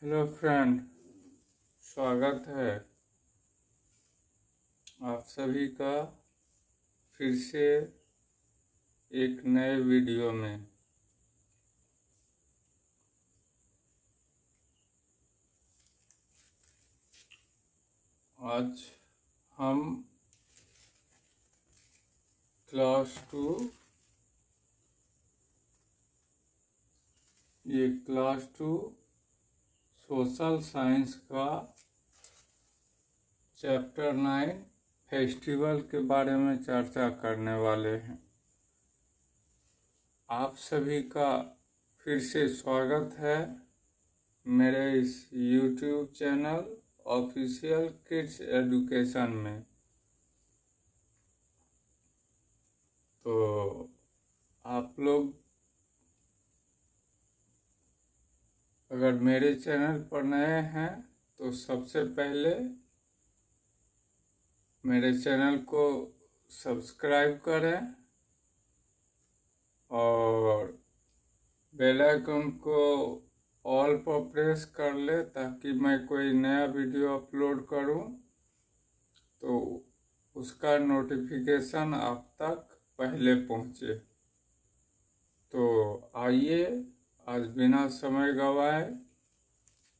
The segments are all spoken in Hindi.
हेलो फ्रेंड, स्वागत है आप सभी का फिर से एक नए वीडियो में। आज हम क्लास 2 सोशल साइंस का चैप्टर 9 फेस्टिवल के बारे में चर्चा करने वाले हैं। आप सभी का फिर से स्वागत है मेरे इस YouTube channel official kids education में। तो आप लोग अगर मेरे चैनल पर नए हैं तो सबसे पहले मेरे चैनल को सब्सक्राइब करें और बेल आइकन को ऑल पर प्रेस कर ले ताकि मैं कोई नया वीडियो अपलोड करूं तो उसका नोटिफिकेशन आप तक पहले पहुंचे। तो आइए आज बिना समय गवाए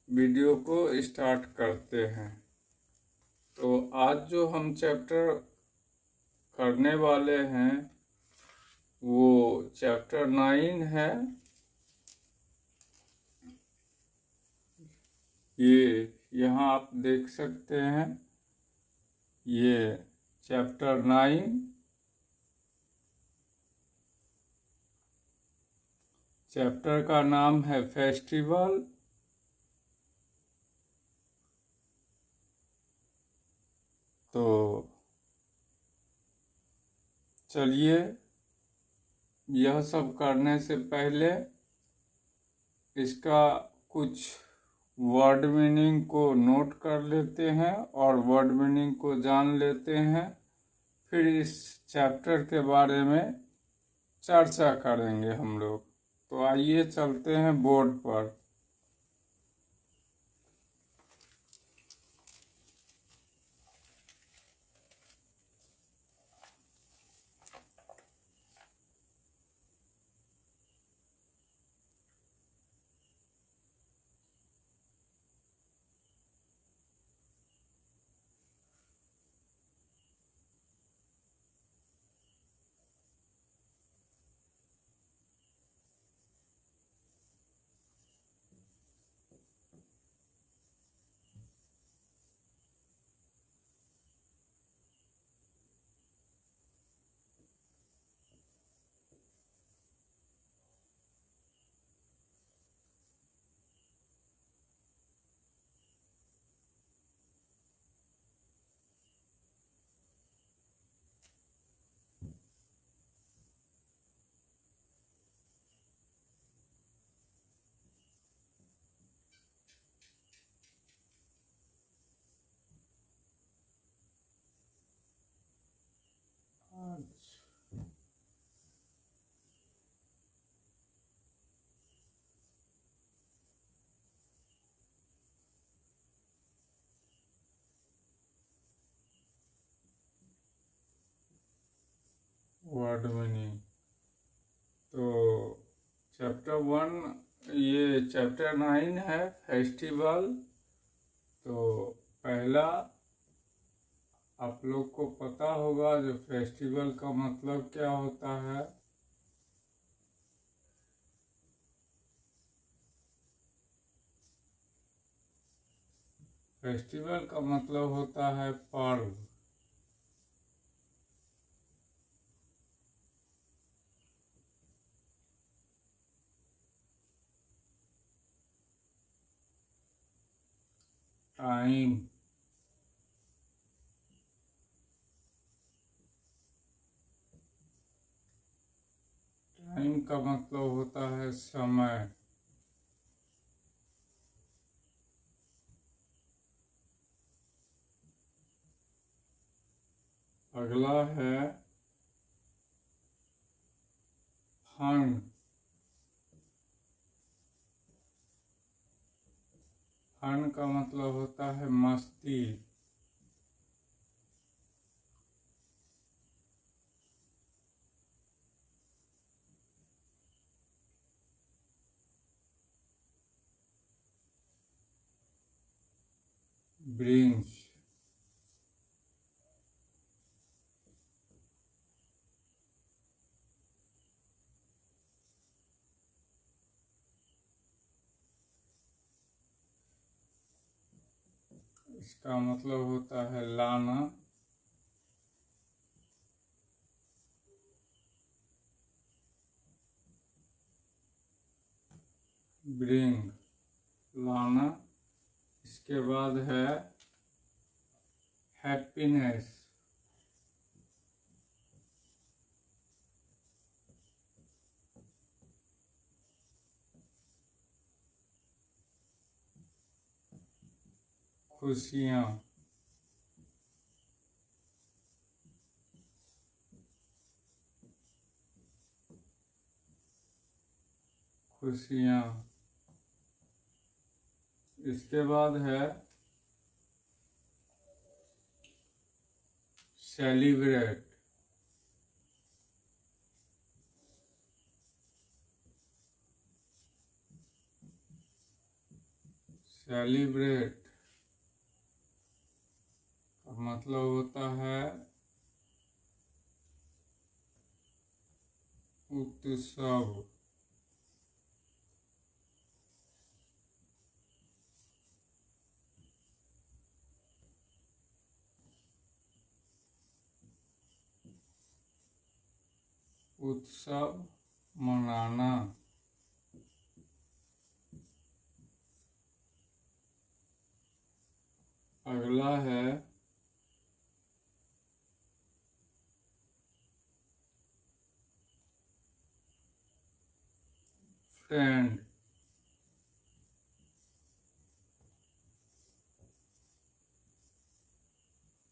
वीडियो को स्टार्ट करते हैं। तो आज जो हम चैप्टर करने वाले हैं वो चैप्टर 9 है। ये यहाँ आप देख सकते हैं, ये चैप्टर 9 चैप्टर का नाम है फेस्टिवल। तो चलिए यह सब करने से पहले इसका कुछ वर्ड मीनिंग को नोट कर लेते हैं और वर्ड मीनिंग को जान लेते हैं। फिर इस चैप्टर के बारे में चर्चा करेंगे हम लोग। तो आइए चलते हैं बोर्ड पर। वर्ड मीनिंग तो चैप्टर 1 ये चैप्टर 9 है फेस्टिवल। तो पहला आप लोग को पता होगा जो फेस्टिवल का मतलब क्या होता है। फेस्टिवल का मतलब होता है पर्व। टाइम, टाइम का मतलब होता है समय। अगला है फन। फन का मतलब होता है मस्ती। ब्रिंग्स, इसका मतलब होता है लाना। ब्रिंग, लाना। इसके बाद है हैप्पीनेस। खुशियाँ। खुशियाँ। इसके बाद है सेलिब्रेट। सेलिब्रेट का मतलब होता है उत्सव। उत्सव मनाना। अगला है फ्रेंड।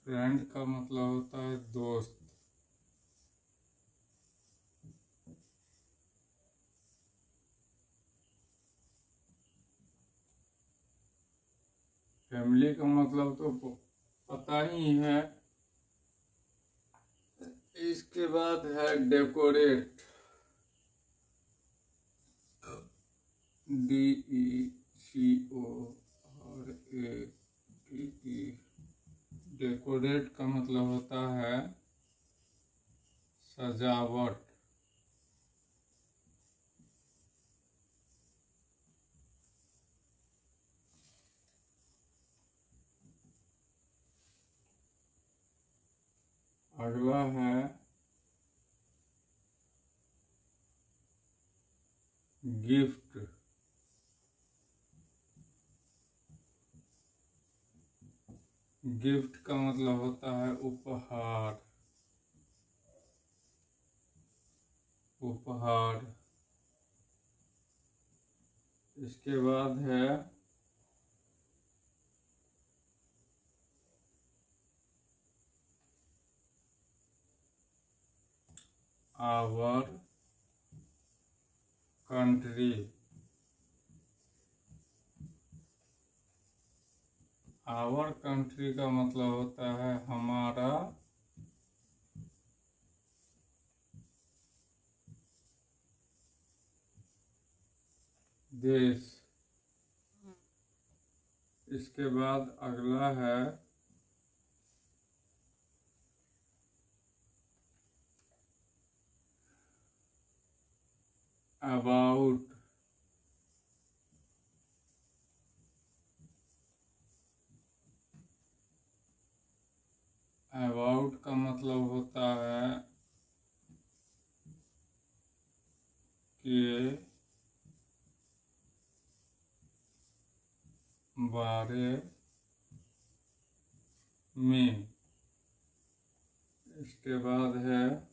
फ्रेंड का मतलब होता है दोस्त। फैमिली का मतलब तो पता ही है। इसके बाद है डेकोरेट। DECORATE। डेकोरेट का मतलब होता है सजावट। अगला है गिफ्ट। गिफ्ट का मतलब होता है उपहार। उपहार। इसके बाद है आवर कंट्री। आवर कंट्री का मतलब होता है हमारा देश। इसके बाद अगला है अबाउट, अबाउट का मतलब होता है कि बारे में। इसके बाद है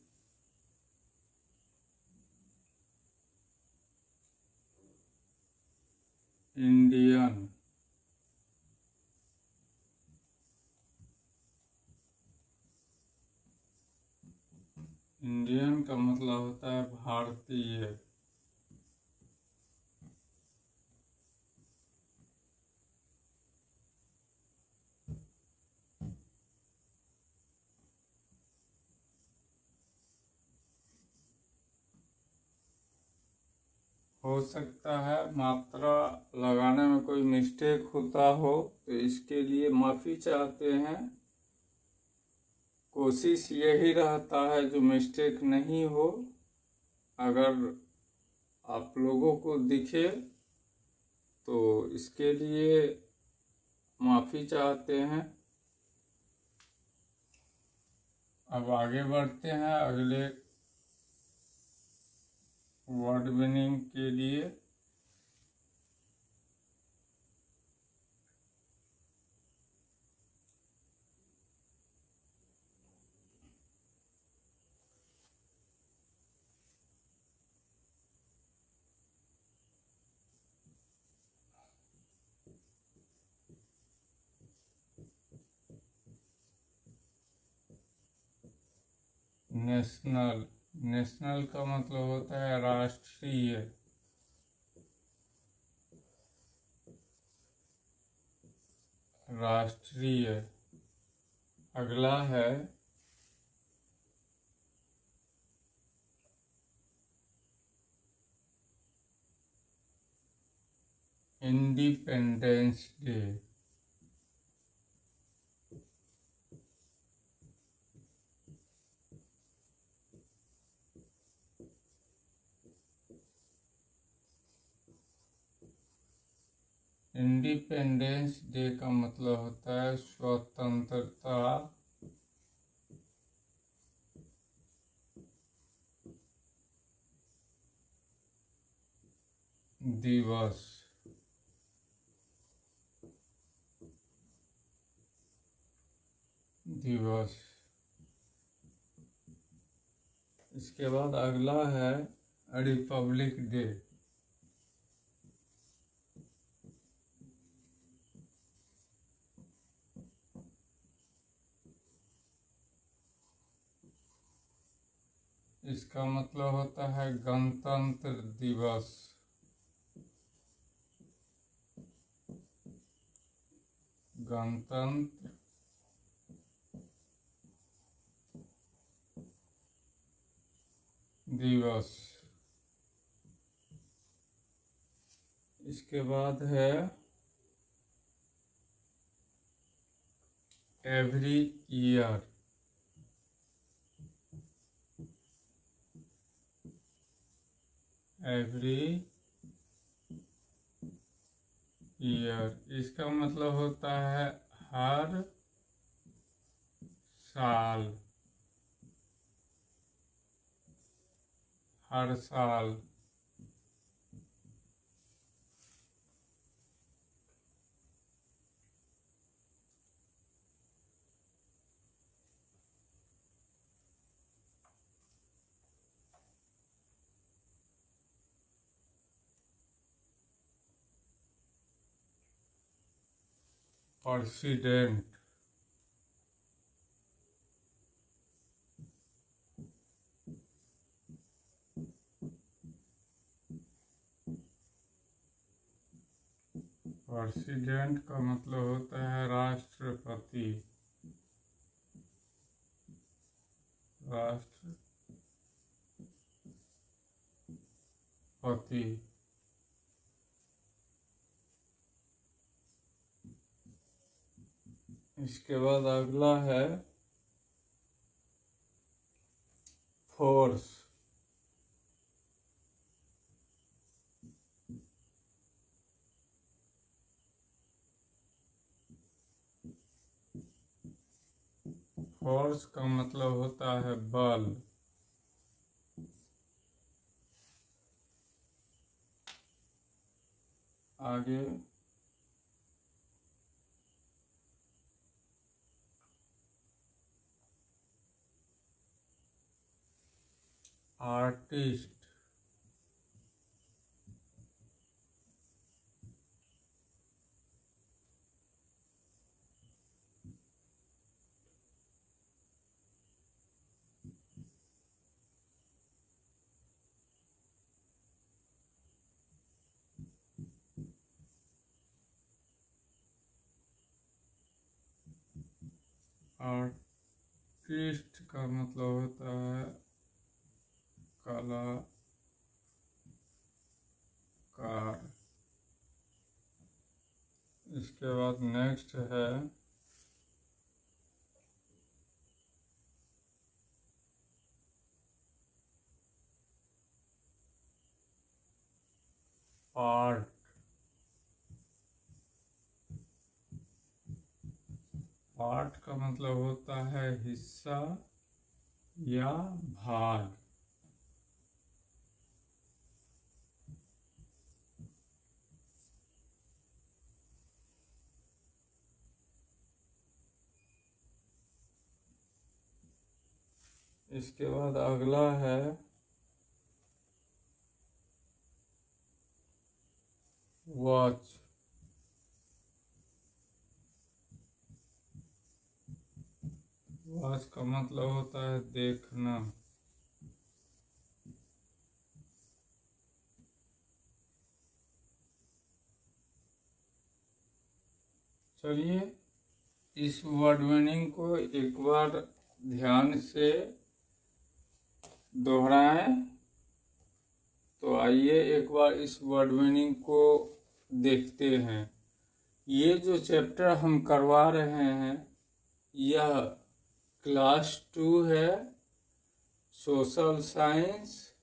इंडियन, इंडियन का मतलब होता है भारतीय। हो सकता है मात्रा लगाने में कोई मिस्टेक होता हो, तो इसके लिए माफ़ी चाहते हैं। कोशिश यही रहता है जो मिस्टेक नहीं हो। अगर आप लोगों को दिखे तो इसके लिए माफ़ी चाहते हैं। अब आगे बढ़ते हैं अगले वर्ड मीनिंग के लिए। नेशनल, नेशनल का मतलब होता है राष्ट्रीय। राष्ट्रीय। अगला है इंडिपेंडेंस डे। इंडिपेंडेंस डे का मतलब होता है स्वतंत्रता दिवस। दिवस। इसके बाद अगला है रिपब्लिक डे। इसका मतलब होता है गणतंत्र दिवस। गणतंत्र दिवस। इसके बाद है एवरी ईयर। Every year. इसका मतलब होता है हर साल। हर साल। प्रेसिडेंट। प्रेसिडेंट का मतलब होता है राष्ट्रपति। राष्ट्रपति। इसके बाद अगला है फोर्स। फोर्स का मतलब होता है बल। आगे आर्टिस्ट, आर्टिस्ट का मतलब होता है कलाकार। इसके बाद नेक्स्ट है पार्ट। पार्ट का मतलब होता है हिस्सा या भाग। इसके बाद अगला है वॉच। वॉच का मतलब होता है देखना। चलिए इस वर्ड मीनिंग को एक बार ध्यान से दोहराएं। तो आइए एक बार इस वर्ड मीनिंग को देखते हैं। ये जो चैप्टर हम करवा रहे हैं यह क्लास 2 है, सोशल साइंस,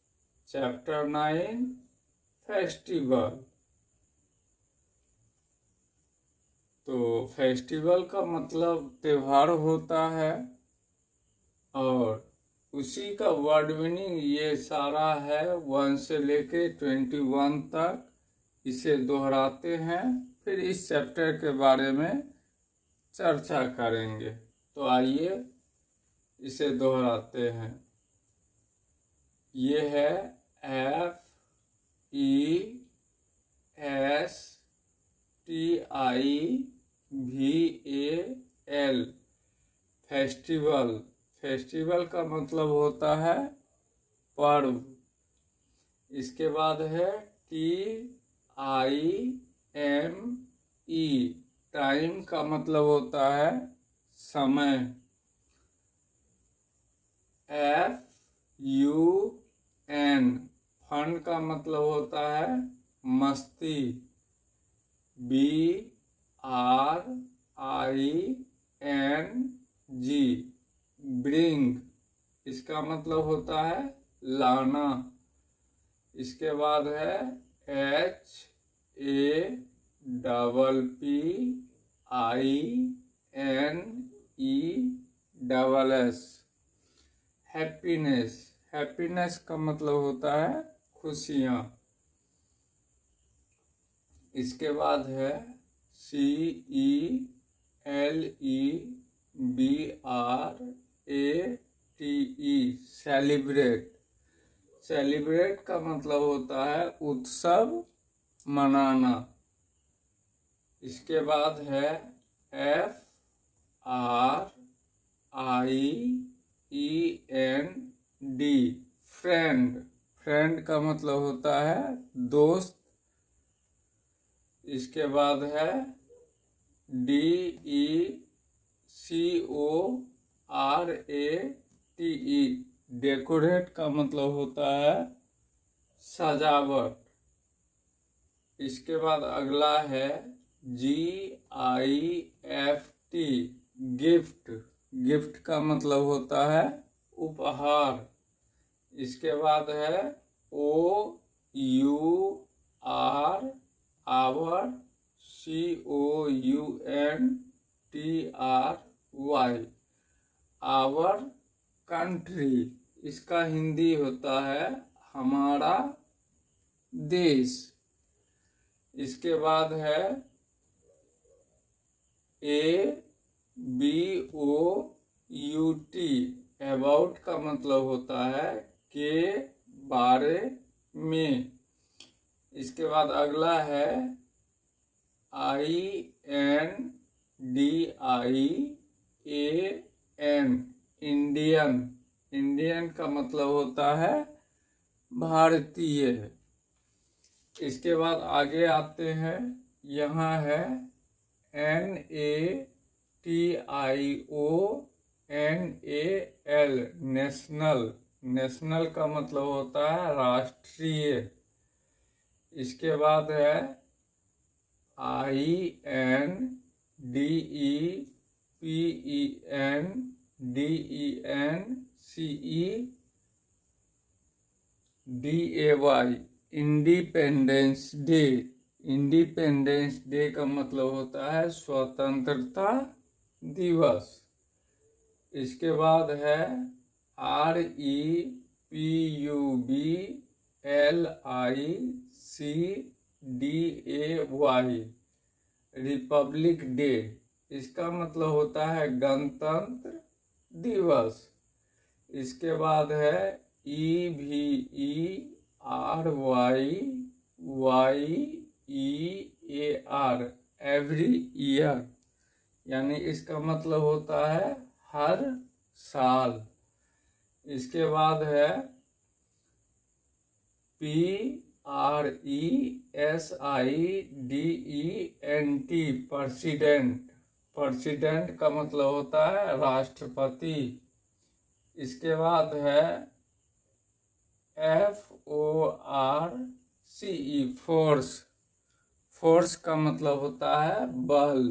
चैप्टर 9 फेस्टिवल। तो फेस्टिवल का मतलब त्योहार होता है और उसी का वर्ड मीनिंग ये सारा है 1 से लेके 21 तक। इसे दोहराते हैं फिर इस चैप्टर के बारे में चर्चा करेंगे। तो आइए इसे दोहराते हैं। ये है FESTIVAL फेस्टिवल। फेस्टिवल का मतलब होता है पर्व। इसके बाद है TIME टाइम का मतलब होता है समय। FUN फन का मतलब होता है मस्ती। BRING ब्रिंग इसका मतलब होता है लाना। इसके बाद है HAPPINESS हैप्पीनेस। हैप्पीनेस का मतलब होता है खुशियाँ। इसके बाद है CELEBRATE सेलिब्रेट। सेलिब्रेट का मतलब होता है उत्सव मनाना। इसके बाद है FRIEND फ्रेंड। फ्रेंड का मतलब होता है दोस्त। इसके बाद है DECORATE डेकोरेट का मतलब होता है सजावट। इसके बाद अगला है GIFT गिफ्ट। गिफ्ट का मतलब होता है उपहार। इसके बाद है OUR our COUNTRY our country, इसका हिंदी होता है हमारा देश। इसके बाद है ABOUT, अबाउट का मतलब होता है के बारे में। इसके बाद अगला है INDIAN, इंडियन। इंडियन का मतलब होता है भारतीय। इसके बाद आगे आते हैं, यहाँ है NATIONAL, नेशनल। नेशनल का मतलब होता है राष्ट्रीय। इसके बाद है INDEPENDENCEDAY, independence day. Independence day का मतलब होता है स्वतंत्रता दिवस। इसके बाद है REPUBLICDAY, रिपब्लिक डे। इसका मतलब होता है गणतंत्र दिवस। इसके बाद है EVERYYEAR, एवरी ईयर, यानी इसका मतलब होता है हर साल। इसके बाद है PRESIDENT, प्रेसिडेंट। प्रेसिडेंट का मतलब होता है राष्ट्रपति। इसके बाद है FORCE, फोर्स। फोर्स का मतलब होता है बल।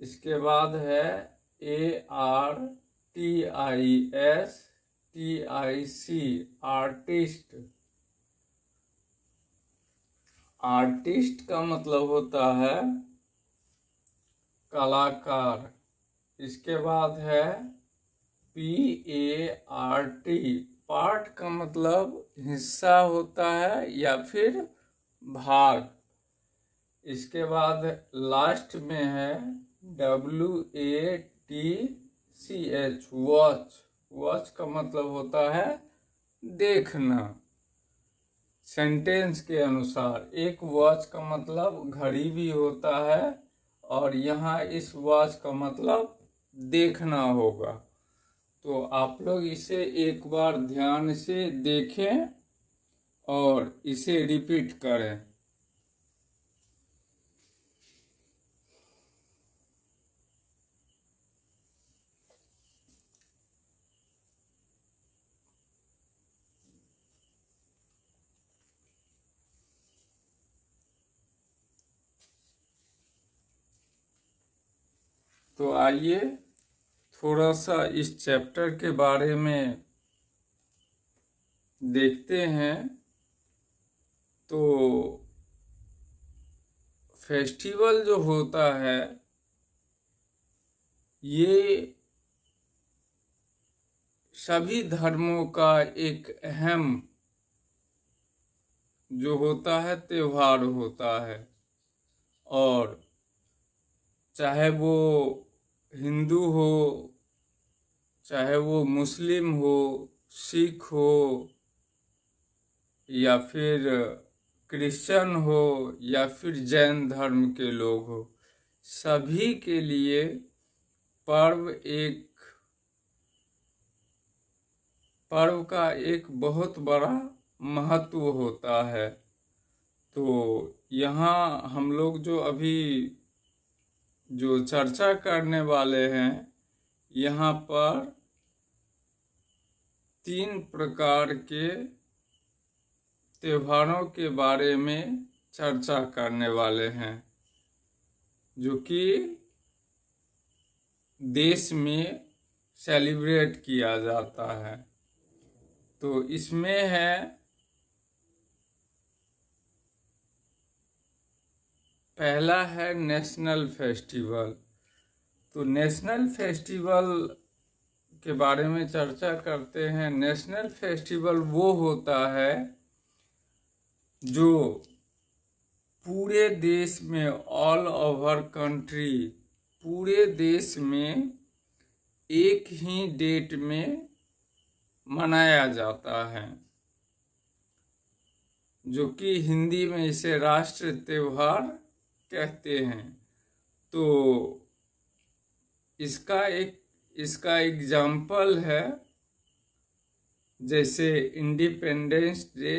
इसके बाद है ARTISTIC, आर्टिस्ट। आर्टिस्ट का मतलब होता है कलाकार। इसके बाद है PART, पार्ट का मतलब हिस्सा होता है या फिर भाग। इसके बाद लास्ट में है WATCH, वॉच। वॉच का मतलब होता है देखना। सेंटेंस के अनुसार एक वॉच का मतलब घड़ी भी होता है, और यहाँ इस वॉच का मतलब देखना होगा। तो आप लोग इसे एक बार ध्यान से देखें और इसे रिपीट करें। तो आइए थोड़ा सा इस चैप्टर के बारे में देखते हैं। तो फेस्टिवल जो होता है ये सभी धर्मों का एक अहम जो होता है त्योहार होता है। और चाहे वो हिंदू हो, चाहे वो मुस्लिम हो, सिख हो, या फिर क्रिश्चियन हो, या फिर जैन धर्म के लोग हो, सभी के लिए पर्व का एक बहुत बड़ा महत्व होता है। तो यहाँ हम लोग जो अभी जो चर्चा करने वाले हैं, यहाँ पर 3 प्रकार के त्योहारों के बारे में चर्चा करने वाले हैं, जो कि देश में सेलिब्रेट किया जाता है। तो इसमें है पहला है नेशनल फेस्टिवल। तो नेशनल फेस्टिवल के बारे में चर्चा करते हैं। नेशनल फेस्टिवल वो होता है जो पूरे देश में, ऑल ओवर कंट्री, पूरे देश में एक ही डेट में मनाया जाता है, जो कि हिंदी में इसे राष्ट्र त्योहार कहते हैं। तो इसका एग्जाम्पल है जैसे इंडिपेंडेंस डे,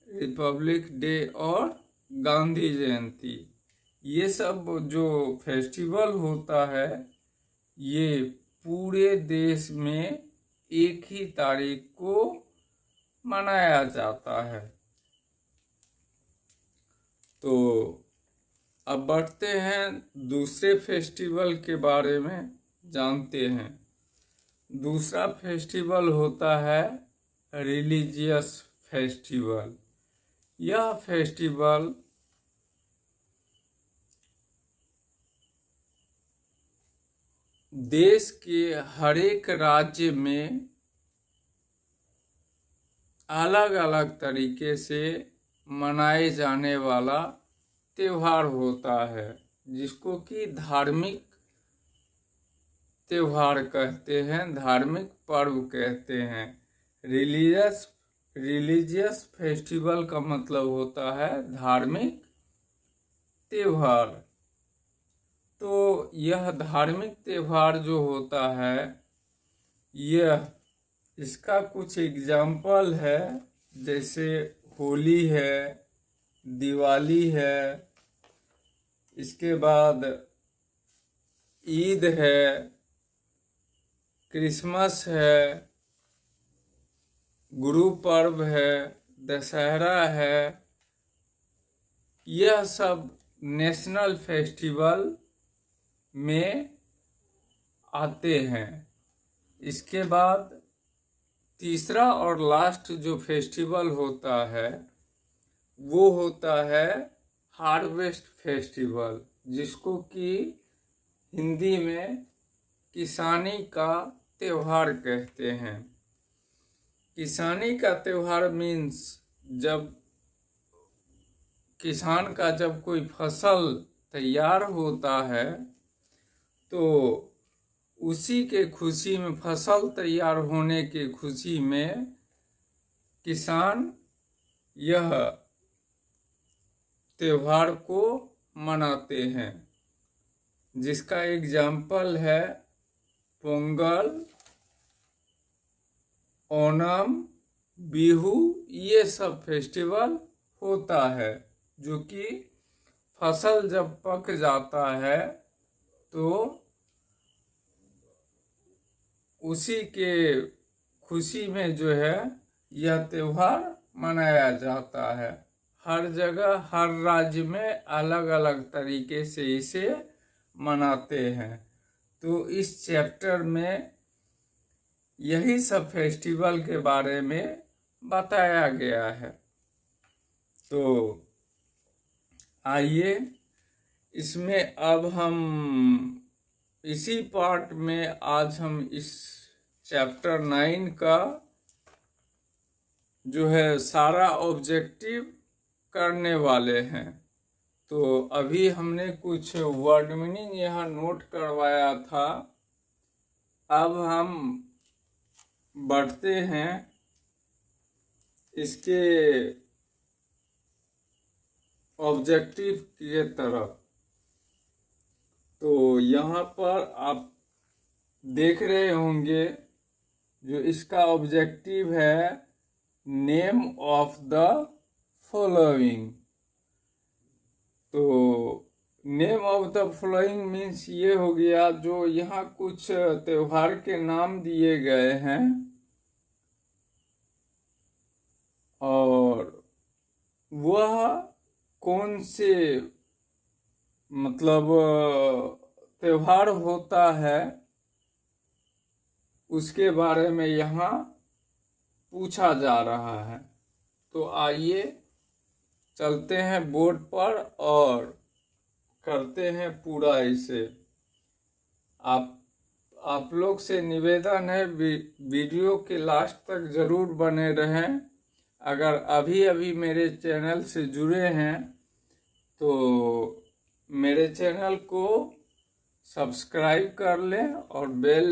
रिपब्लिक डे और गांधी जयंती। ये सब जो फेस्टिवल होता है ये पूरे देश में एक ही तारीख को मनाया जाता है। तो अब बढ़ते हैं दूसरे फेस्टिवल के बारे में जानते हैं। दूसरा फेस्टिवल होता है रिलीजियस फेस्टिवल। यह फेस्टिवल देश के हर एक राज्य में अलग अलग तरीके से मनाए जाने वाला त्योहार होता है, जिसको कि धार्मिक त्योहार कहते हैं, धार्मिक पर्व कहते हैं। रिलीजियस फेस्टिवल का मतलब होता है धार्मिक त्योहार। तो यह धार्मिक त्योहार जो होता है इसका कुछ एग्जाम्पल है, जैसे होली है, दिवाली है, इसके बाद ईद है, क्रिसमस है, गुरु पर्व है, दशहरा है। यह सब नेशनल फेस्टिवल में आते हैं। इसके बाद तीसरा और लास्ट जो फेस्टिवल होता है वो होता है हार्वेस्ट फेस्टिवल, जिसको कि हिंदी में किसानी का त्योहार कहते हैं। किसानी का त्योहार मीन्स जब किसान का जब कोई फसल तैयार होता है तो उसी के खुशी में, फसल तैयार होने के खुशी में किसान यह त्योहार को मनाते हैं, जिसका एग्जाम्पल है पोंगल, ओणम, बिहू। ये सब फेस्टिवल होता है जो कि फसल जब पक जाता है तो उसी के खुशी में जो है यह त्योहार मनाया जाता है। हर जगह, हर राज्य में अलग अलग तरीके से इसे मनाते हैं। तो इस चैप्टर में यही सब फेस्टिवल के बारे में बताया गया है। तो आइए इसमें अब हम इसी पार्ट में आज हम इस चैप्टर 9 का जो है सारा ऑब्जेक्टिव करने वाले हैं। तो अभी हमने कुछ वर्ड मीनिंग यहाँ नोट करवाया था। अब हम बढ़ते हैं इसके ऑब्जेक्टिव की तरफ। तो यहाँ पर आप देख रहे होंगे जो इसका ऑब्जेक्टिव है, नेम ऑफ द फॉलोइंग। तो name of the following means ये हो गया, जो यहाँ कुछ त्योहार के नाम दिए गए हैं और वह कौन से मतलब त्योहार होता है उसके बारे में यहाँ पूछा जा रहा है। तो आइए चलते हैं बोर्ड पर और करते हैं पूरा इसे। आप आप लोग से निवेदन है वीडियो के लास्ट तक ज़रूर बने रहें। अगर अभी अभी मेरे चैनल से जुड़े हैं तो मेरे चैनल को सब्सक्राइब कर लें और बेल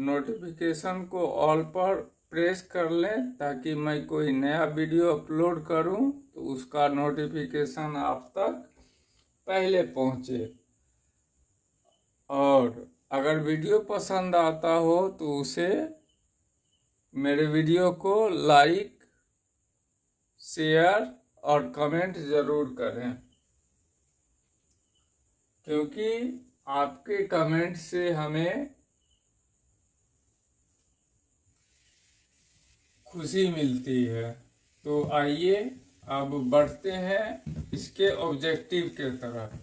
नोटिफिकेशन को ऑल पर प्रेस कर लें, ताकि मैं कोई नया वीडियो अपलोड करूं तो उसका नोटिफिकेशन आप तक पहले पहुंचे। और अगर वीडियो पसंद आता हो तो उसे मेरे वीडियो को लाइक, शेयर और कमेंट ज़रूर करें, क्योंकि आपके कमेंट से हमें खुशी मिलती है। तो आइए अब बढ़ते हैं इसके ऑब्जेक्टिव के तरफ।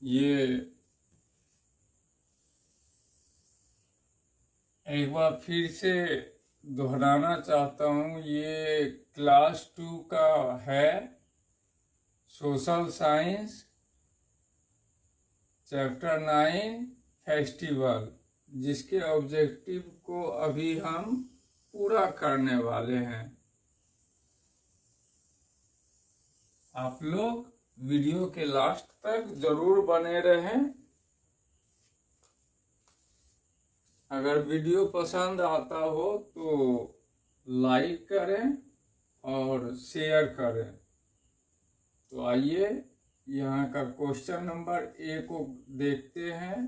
ये एक बार फिर से दोहराना चाहता हूँ, ये क्लास 2 का है, सोशल साइंस चैप्टर 9 फेस्टिवल, जिसके ऑब्जेक्टिव को अभी हम पूरा करने वाले हैं। आप लोग वीडियो के लास्ट तक जरूर बने रहें। अगर वीडियो पसंद आता हो तो लाइक करें और शेयर करें। तो आइए यहाँ का क्वेश्चन नंबर ए को देखते हैं।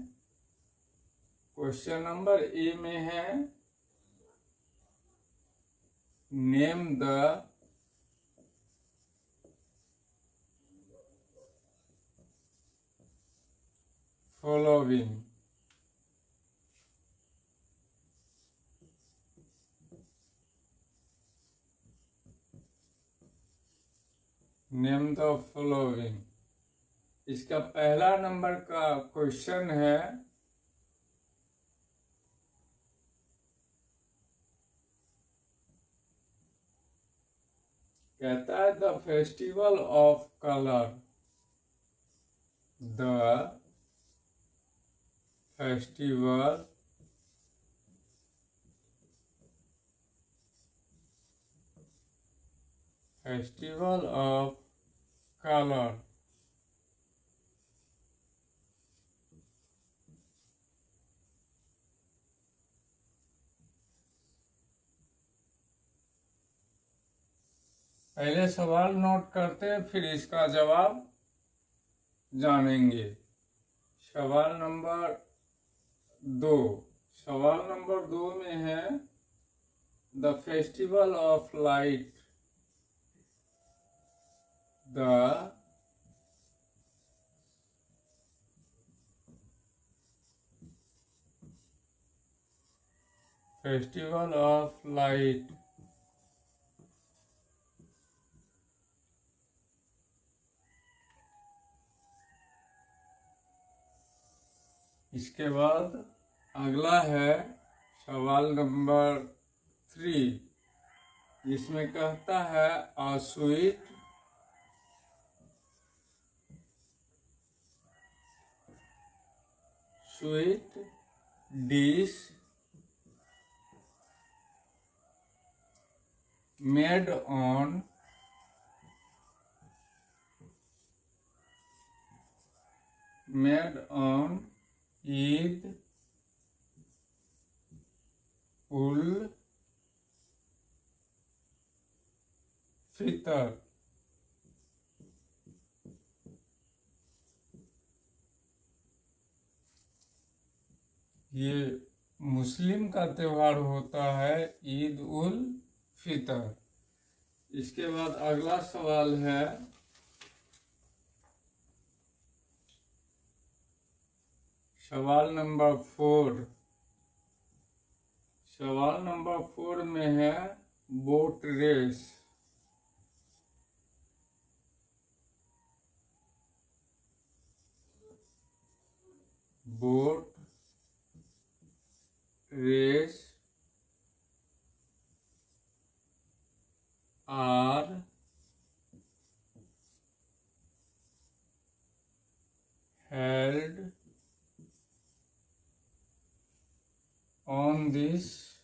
क्वेश्चन नंबर ए में है, name the following. Name the following. इसका पहला नंबर का क्वेश्चन है, कहता है the festival of colour. The festival of colour पहले सवाल नोट करते हैं, फिर इसका जवाब जानेंगे। सवाल नंबर 2। सवाल नंबर 2 में है, the festival of light. The festival of light इसके बाद अगला है सवाल नंबर 3, जिसमें कहता है a sweet dish made on Eid ul Fitr. ये मुस्लिम का त्यौहार होता है, ईद उल फितर। इसके बाद अगला सवाल है, सवाल नंबर 4। सवाल नंबर 4 में है boat race. Boat race are held on this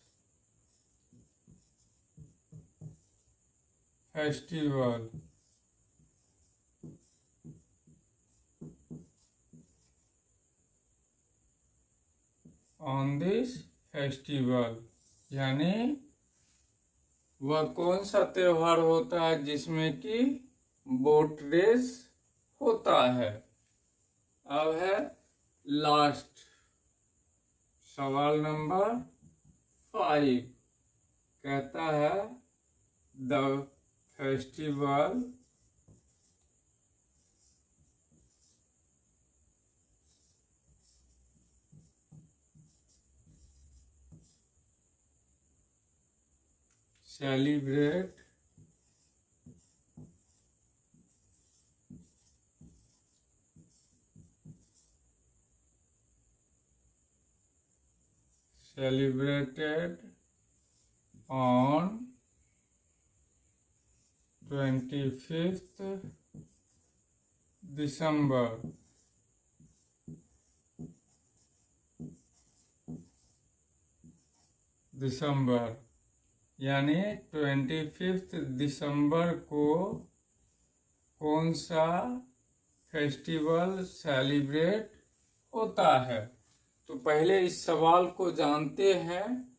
festival. On this festival यानी वह कौन सा त्योहार होता है जिसमें कि बोट रेस होता है। अब है लास्ट सवाल नंबर 5, कहता है the festival celebrate celebrated on 25th December यानी 25 दिसंबर को कौन सा फेस्टिवल सेलिब्रेट होता है। तो पहले इस सवाल को जानते हैं,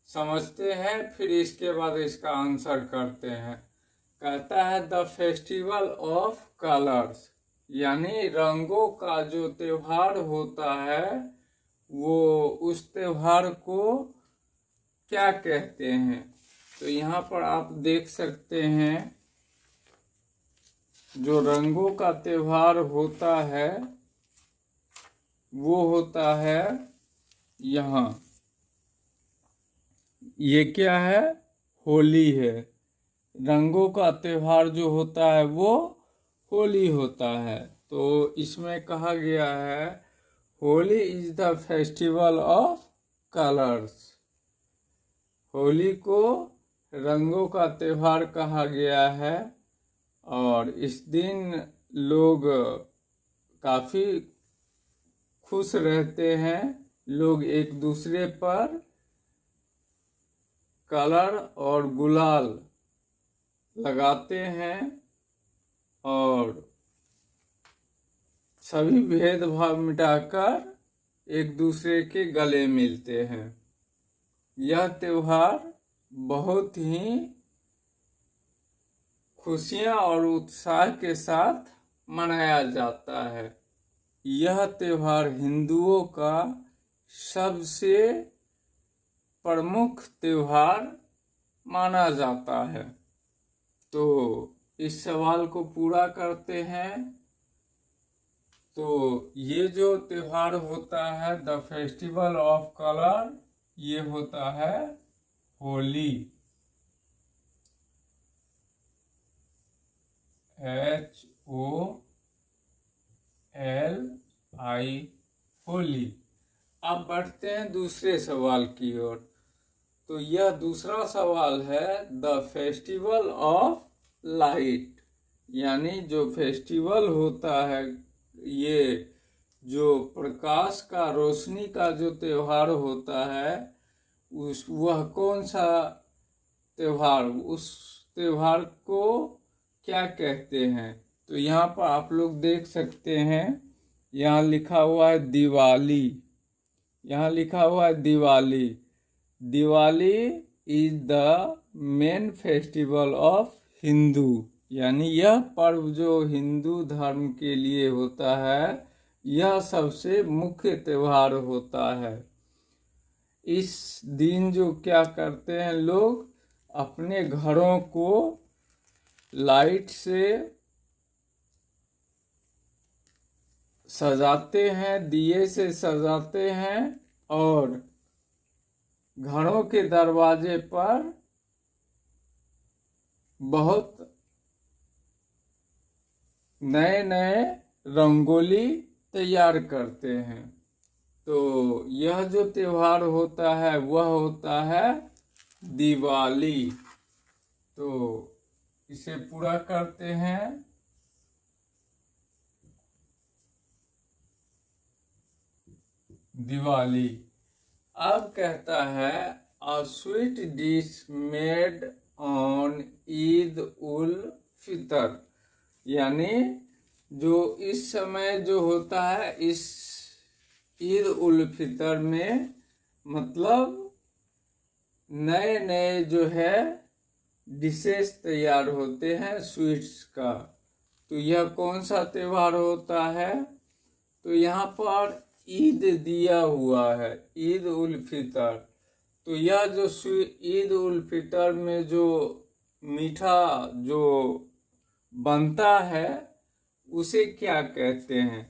समझते हैं, फिर इसके बाद इसका आंसर करते हैं। कहता है द फेस्टिवल ऑफ कलर्स यानी रंगों का जो त्योहार होता है वो उस त्योहार को क्या कहते हैं। तो यहाँ पर आप देख सकते हैं जो रंगों का त्योहार होता है वो होता है यहाँ, ये क्या है, होली है। रंगों का त्योहार जो होता है वो होली होता है। तो इसमें कहा गया है Holi is the festival of colours. Holi को रंगों का त्योहार कहा गया है और इस दिन लोग काफ़ी खुश रहते हैं। लोग एक दूसरे पर कलर और गुलाल लगाते हैं और सभी भेदभाव मिटाकर एक दूसरे के गले मिलते हैं। यह त्योहार बहुत ही खुशियां और उत्साह के साथ मनाया जाता है। यह त्योहार हिंदुओं का सबसे प्रमुख त्योहार माना जाता है। तो इस सवाल को पूरा करते हैं। तो ये जो त्योहार होता है द फेस्टिवल ऑफ कलर, ये होता है होली, HOLI होली। अब बढ़ते हैं दूसरे सवाल की ओर। तो यह दूसरा सवाल है द फेस्टिवल ऑफ लाइट यानी जो फेस्टिवल होता है, ये जो प्रकाश का, रोशनी का जो त्योहार होता है वह कौन सा त्योहार, उस त्योहार को क्या कहते हैं। तो यहाँ पर आप लोग देख सकते हैं, यहाँ लिखा हुआ है दिवाली। यहाँ लिखा हुआ है Diwali. Diwali is the main festival of Hindu यानी यह पर्व जो हिंदू धर्म के लिए होता है, यह सबसे मुख्य त्योहार होता है। इस दिन जो क्या करते हैं लोग, अपने घरों को लाइट से सजाते हैं, दिए से सजाते हैं और घरों के दरवाजे पर बहुत नए नए रंगोली तैयार करते हैं। तो यह जो त्योहार होता है वह होता है दिवाली। तो इसे पूरा करते हैं। दिवाली। अब कहता है a sweet dish made on Eid ul Fitr, यानी जो इस समय जो होता है इस ईद उल फितर में, मतलब नए नए जो है डिशेस तैयार होते हैं स्वीट्स का। तो यह कौन सा त्योहार होता है? तो यहाँ पर ईद दिया हुआ है, ईद उल फितर। तो यह जो ईद उल फितर में जो मीठा जो बनता है उसे क्या कहते हैं?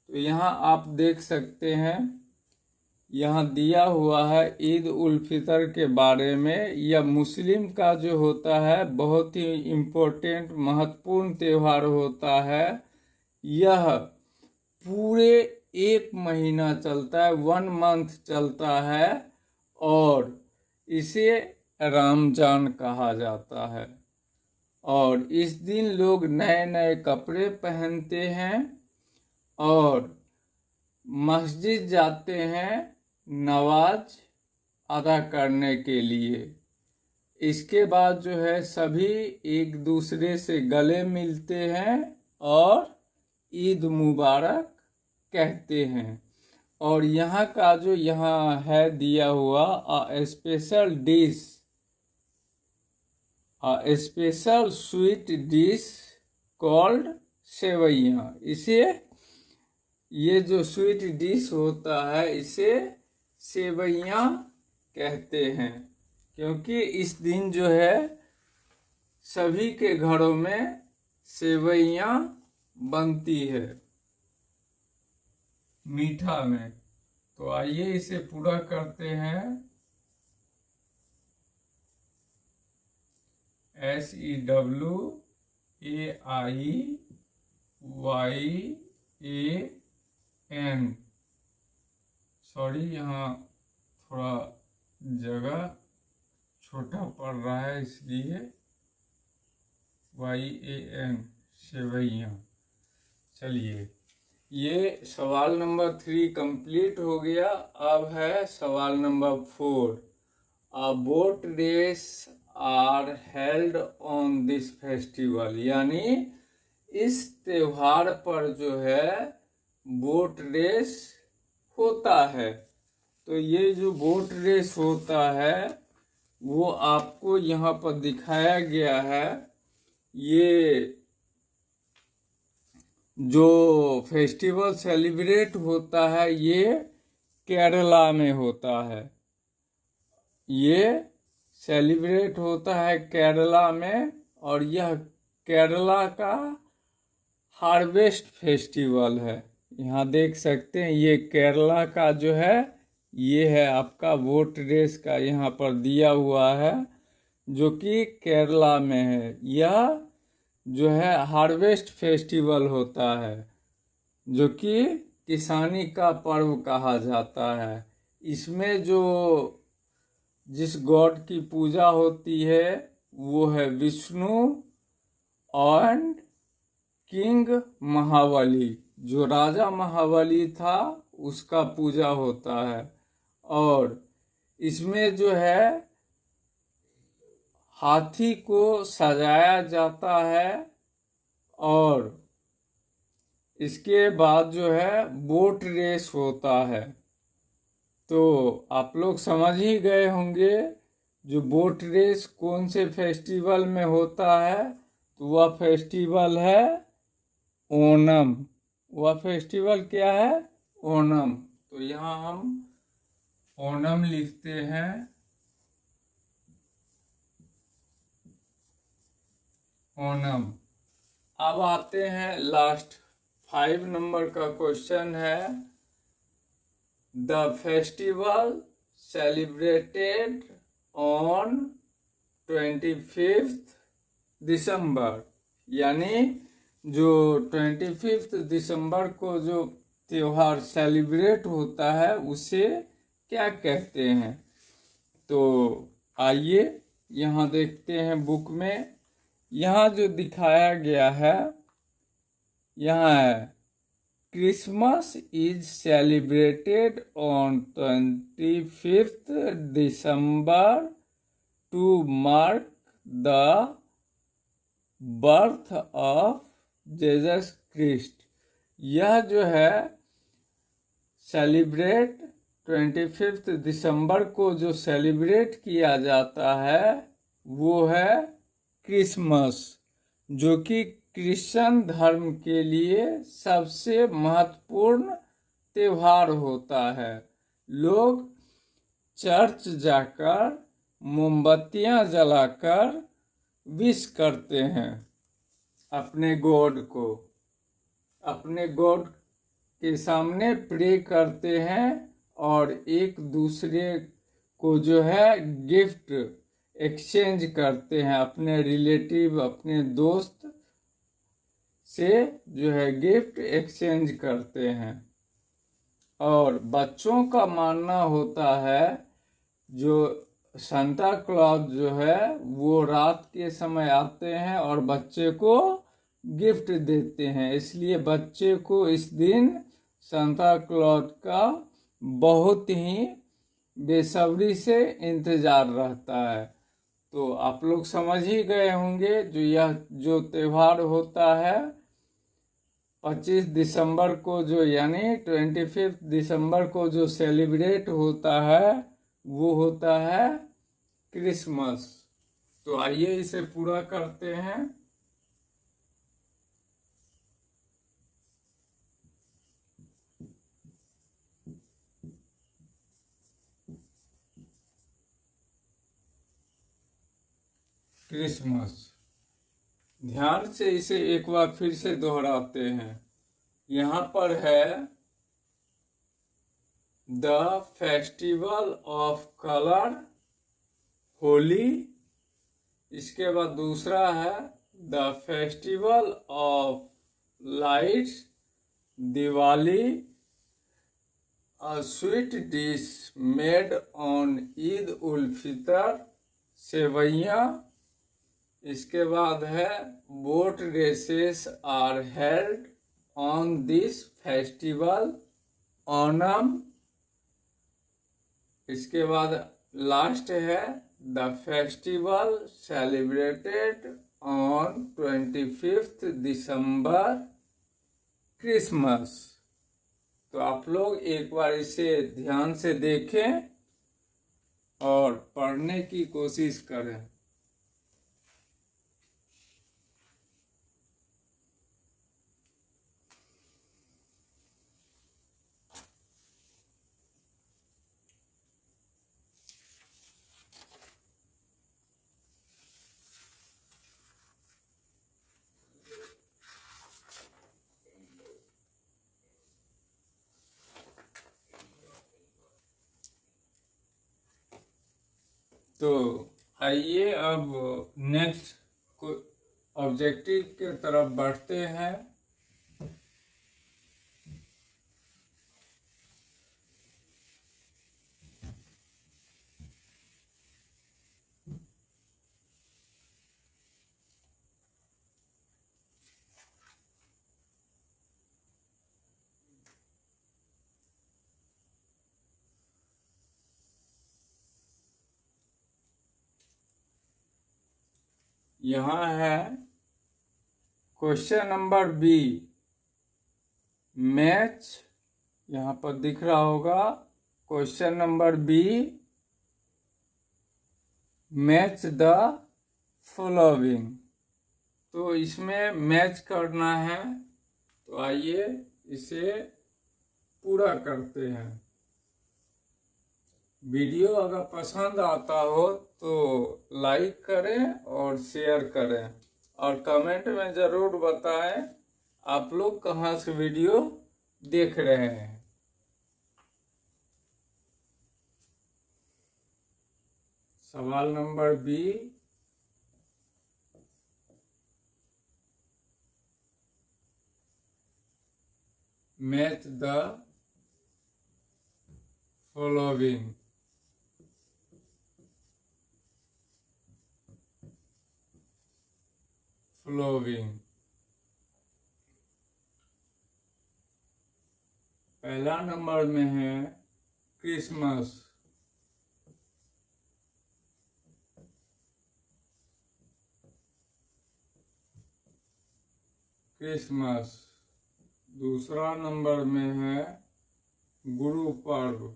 तो यहाँ आप देख सकते हैं, यहाँ दिया हुआ है ईद उल फितर के बारे में। यह मुस्लिम का जो होता है बहुत ही इम्पोर्टेंट महत्वपूर्ण त्योहार होता है। यह पूरे 1 महीना चलता है, 1 मंथ चलता है, और इसे रमजान कहा जाता है। और इस दिन लोग नए नए कपड़े पहनते हैं और मस्जिद जाते हैं नमाज अदा करने के लिए। इसके बाद जो है सभी एक दूसरे से गले मिलते हैं और ईद मुबारक कहते हैं। और यहाँ का जो यहाँ है दिया हुआ a special dish, a special sweet dish called seviyan. इसे, ये जो स्वीट डिश होता है इसे सेवइयाँ कहते हैं, क्योंकि इस दिन जो है सभी के घरों में सेवइयाँ बनती है मीठा में। तो आइए इसे पूरा करते हैं। SEWAIYAN, सॉरी यहाँ थोड़ा जगह छोटा पड़ रहा है इसलिए YAN, सेवइयाँ। चलिए, ये सवाल नंबर 3 कंप्लीट हो गया। अब है सवाल number 4। A boat race are held on this festival, यानी इस त्योहार पर जो है बोट रेस होता है। तो ये जो बोट रेस होता है वो आपको यहाँ पर दिखाया गया है। ये जो फेस्टिवल सेलिब्रेट होता है ये केरला में होता है। ये सेलिब्रेट होता है केरला में, और यह केरला का हार्वेस्ट फेस्टिवल है। यहाँ देख सकते हैं ये केरला का जो है, ये है आपका बोट रेस का यहाँ पर दिया हुआ है, जो कि केरला में है। यह जो है हार्वेस्ट फेस्टिवल होता है, जो कि किसानी का पर्व कहा जाता है। इसमें जो जिस गॉड की पूजा होती है वो है विष्णु एंड किंग महाबली। जो राजा महाबली था उसका पूजा होता है। और इसमें जो है हाथी को सजाया जाता है, और इसके बाद जो है बोट रेस होता है। तो आप लोग समझ ही गए होंगे जो बोट रेस कौन से फेस्टिवल में होता है। तो वह फेस्टिवल है ओणम। वह फेस्टिवल क्या है? ओणम। तो यहाँ हम ओणम लिखते हैं। ओणम। अब आते हैं लास्ट 5 नंबर का क्वेश्चन है, द फेस्टिवल सेलिब्रेटेड ऑन 25 दिसंबर, यानी जो 25 दिसंबर को जो त्योहार सेलिब्रेट होता है उसे क्या कहते हैं। तो आइए यहाँ देखते हैं बुक में। यहाँ जो दिखाया गया है, यहाँ है Christmas is celebrated on 25th December to mark the birth of Jesus Christ. यह जो है सेलिब्रेट 25 दिसंबर को जो सेलिब्रेट किया जाता है वो है क्रिसमस, जो कि क्रिश्चियन धर्म के लिए सबसे महत्वपूर्ण त्योहार होता है। लोग चर्च जाकर मोमबत्तियां जलाकर विश करते हैं अपने गॉड को, अपने गॉड के सामने प्रे करते हैं और एक दूसरे को जो है गिफ्ट एक्सचेंज करते हैं। अपने रिलेटिव, अपने दोस्त से जो है गिफ्ट एक्सचेंज करते हैं। और बच्चों का मानना होता है जो सांता क्लॉज जो है वो रात के समय आते हैं और बच्चे को गिफ्ट देते हैं। इसलिए बच्चे को इस दिन सांता क्लॉज का बहुत ही बेसब्री से इंतजार रहता है। तो आप लोग समझ ही गए होंगे जो यह जो त्योहार होता है 25 दिसंबर को, जो यानी 25 दिसंबर को जो सेलिब्रेट होता है वो होता है क्रिसमस। तो आइए इसे पूरा करते हैं। क्रिसमस, ध्यान से इसे एक बार फिर से दोहराते हैं। यहाँ पर है the festival of colour Holi, इसके बाद दूसरा है the festival of lights Diwali, a sweet dish made on Eid ul Fitr seviyan. इसके बाद है boat races are held on this festival Onam. इसके बाद लास्ट है the festival celebrated on 25 December Christmas. तो आप लोग एक बार इसे ध्यान से देखें और पढ़ने की कोशिश करें। तो आइए अब नेक्स्ट ऑब्जेक्टिव के तरफ बढ़ते हैं। यहाँ है क्वेश्चन नंबर बी, मैच, यहाँ पर दिख रहा होगा question number B, match the following. तो इसमें मैच करना है। तो आइए इसे पूरा करते हैं। वीडियो अगर पसंद आता हो तो लाइक करें और शेयर करें और कमेंट में ज़रूर बताएं आप लोग कहाँ से वीडियो देख रहे हैं। सवाल number B, match the following. पहला नंबर में है क्रिसमस, दूसरा नंबर में है गुरु पर्व,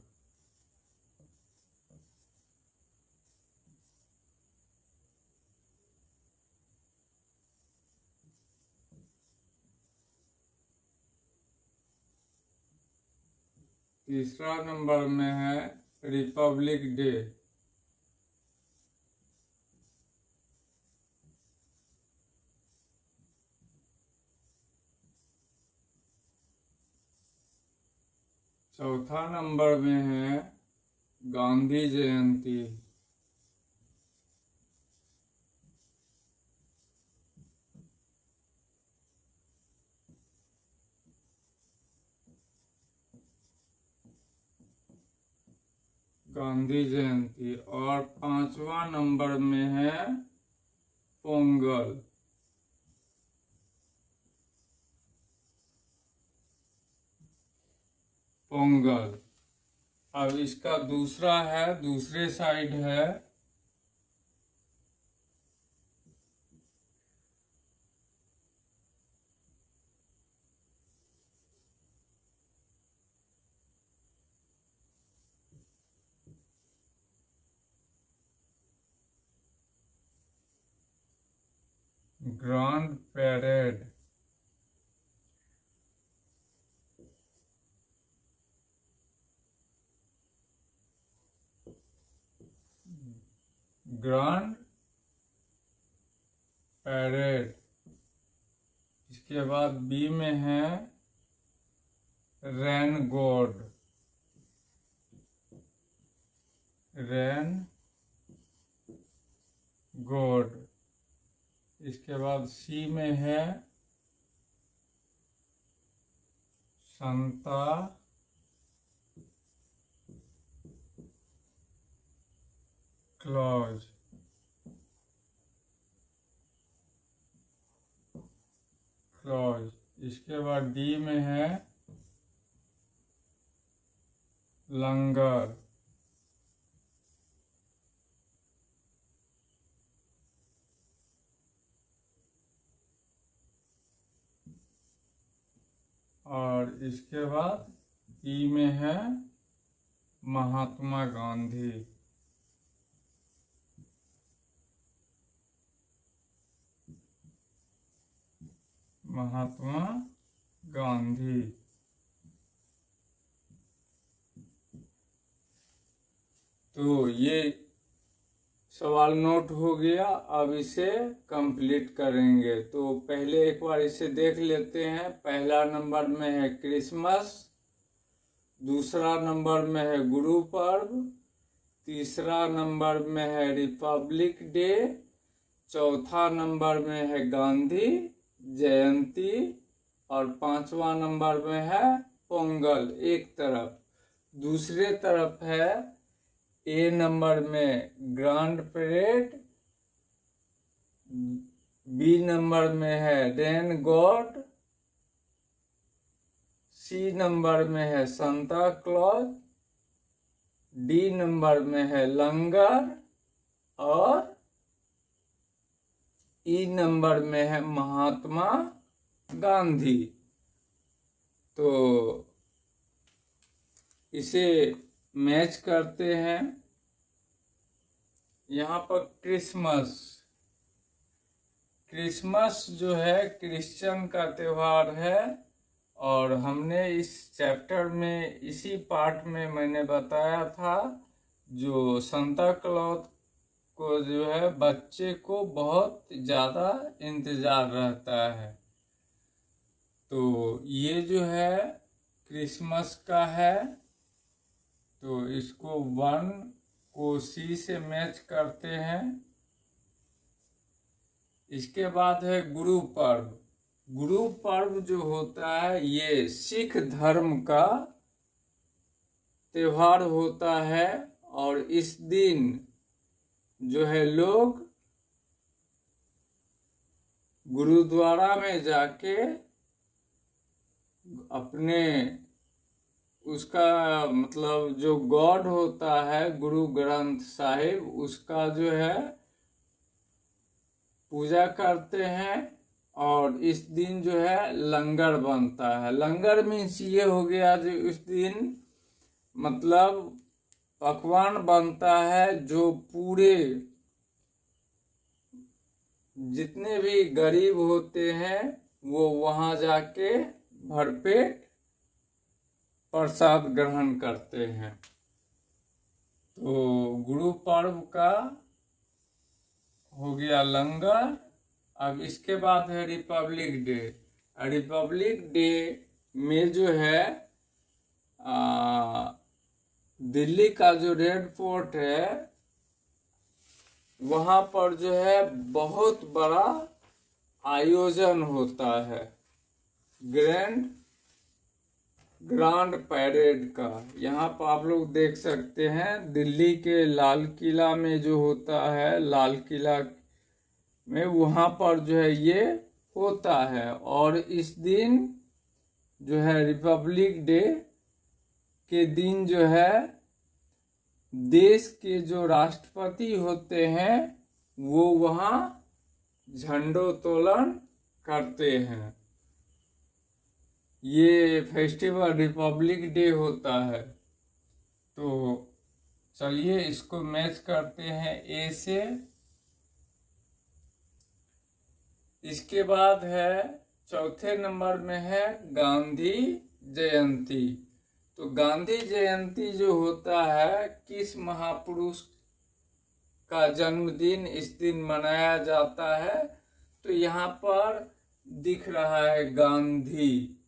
तीसरा नंबर में है रिपब्लिक डे, चौथा नंबर में है गांधी जयंती, और पांचवा नंबर में है पोंगल। अब इसका दूसरा है, दूसरे साइड है ग्रैंड पैरेड। इसके बाद बी में है रेन गॉड, इसके बाद सी में है सांता क्लॉज, इसके बाद डी में है लंगर, और इसके बाद ई में है महात्मा गांधी। तो ये सवाल नोट हो गया। अब इसे कंप्लीट करेंगे। तो पहले एक बार इसे देख लेते हैं। पहला नंबर में है क्रिसमस, दूसरा नंबर में है गुरु पर्व, तीसरा नंबर में है रिपब्लिक डे, चौथा नंबर में है गांधी जयंती और पांचवा नंबर में है पोंगल। एक तरफ, दूसरे तरफ है ए नंबर में ग्रैंड परेड, बी नंबर में है रेन गॉड, सी नंबर में है सांता क्लॉज, डी नंबर में है लंगर और ई नंबर में है महात्मा गांधी। तो इसे मैच करते हैं। यहाँ पर क्रिसमस जो है क्रिश्चियन का त्योहार है और हमने इस चैप्टर में इसी पार्ट में मैंने बताया था जो सांता क्लॉज को जो है बच्चे को बहुत ज़्यादा इंतज़ार रहता है। तो ये जो है क्रिसमस का है, तो इसको 1 को सी से मैच करते हैं। इसके बाद है गुरु पर्व। गुरु पर्व जो होता है ये सिख धर्म का त्योहार होता है, और इस दिन जो है लोग गुरुद्वारा में जाके अपने उसका मतलब जो गॉड होता है गुरु ग्रंथ साहिब, उसका जो है पूजा करते हैं। और इस दिन जो है लंगर बनता है। लंगर मीन्स ये हो गया जो इस दिन मतलब पकवान बनता है जो पूरे जितने भी गरीब होते हैं वो वहां जाके भरपेट प्रसाद ग्रहण करते हैं। तो गुरु पर्व का हो गया लंगर। अब इसके बाद है रिपब्लिक डे। रिपब्लिक डे में जो है दिल्ली का जो रेड फोर्ट है वहां पर जो है बहुत बड़ा आयोजन होता है ग्रांड पैरेड का। यहाँ पर आप लोग देख सकते हैं दिल्ली के लाल किला में जो होता है, लाल किला में वहाँ पर जो है ये होता है। और इस दिन जो है रिपब्लिक डे के दिन जो है देश के जो राष्ट्रपति होते हैं वो वहाँ झंडोत्तोलन करते हैं। ये फेस्टिवल रिपब्लिक डे होता है। तो चलिए इसको मैच करते हैं ए से। इसके बाद है चौथे नंबर में है गांधी जयंती। तो गांधी जयंती जो होता है किस महापुरुष का जन्मदिन इस दिन मनाया जाता है? तो यहाँ पर दिख रहा है गांधी।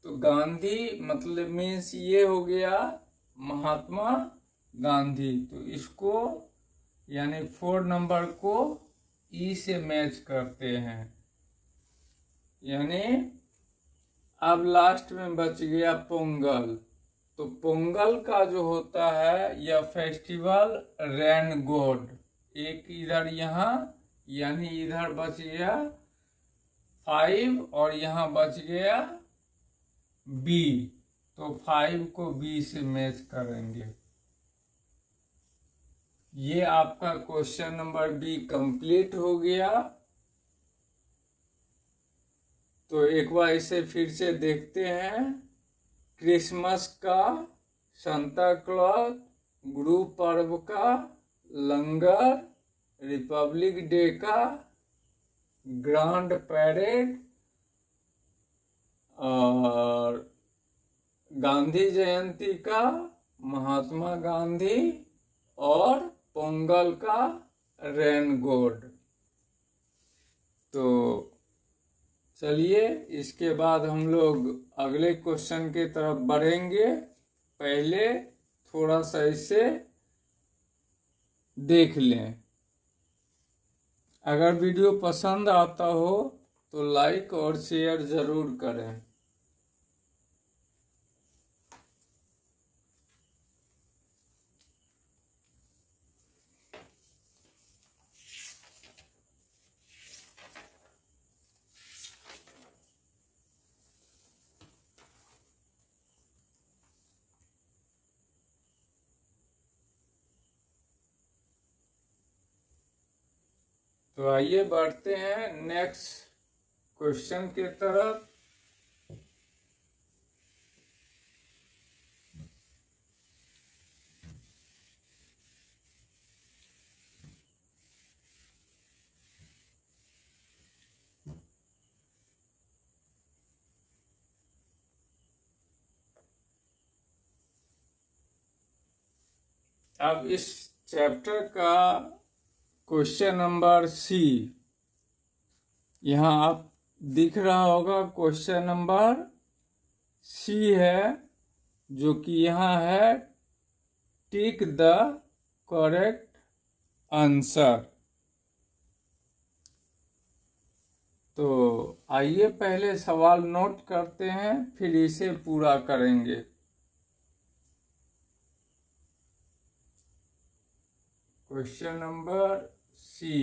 तो गांधी मतलब मीन्स ये हो गया महात्मा गांधी। तो इसको यानी 4 नंबर को ई से मैच करते हैं। यानी अब लास्ट में बच गया पोंगल। तो पोंगल का जो होता है यह फेस्टिवल रेन गॉड, एक इधर यहाँ यानी इधर बच गया 5 और यहाँ बच गया बी। तो 5 को बी से मैच करेंगे। ये आपका क्वेश्चन नंबर बी कंप्लीट हो गया। तो एक बार इसे फिर से देखते हैं। क्रिसमस का, सांता क्लॉज, गुरु पर्व का, लंगर, रिपब्लिक डे का, ग्रांड पैरेड और गांधी जयंती का, महात्मा गांधी और पोंगल का रेन गॉड। तो चलिए इसके बाद हम लोग अगले क्वेश्चन की तरफ बढ़ेंगे। पहले थोड़ा सा इसे देख लें। अगर वीडियो पसंद आता हो तो लाइक और शेयर जरूर करें। तो आइए बढ़ते हैं नेक्स्ट क्वेश्चन की तरफ। अब इस चैप्टर का क्वेश्चन नंबर सी, यहाँ आप दिख रहा होगा क्वेश्चन नंबर सी है, जो कि यहाँ है टिक द करेक्ट आंसर। तो आइए पहले सवाल नोट करते हैं, फिर इसे पूरा करेंगे। Question number C.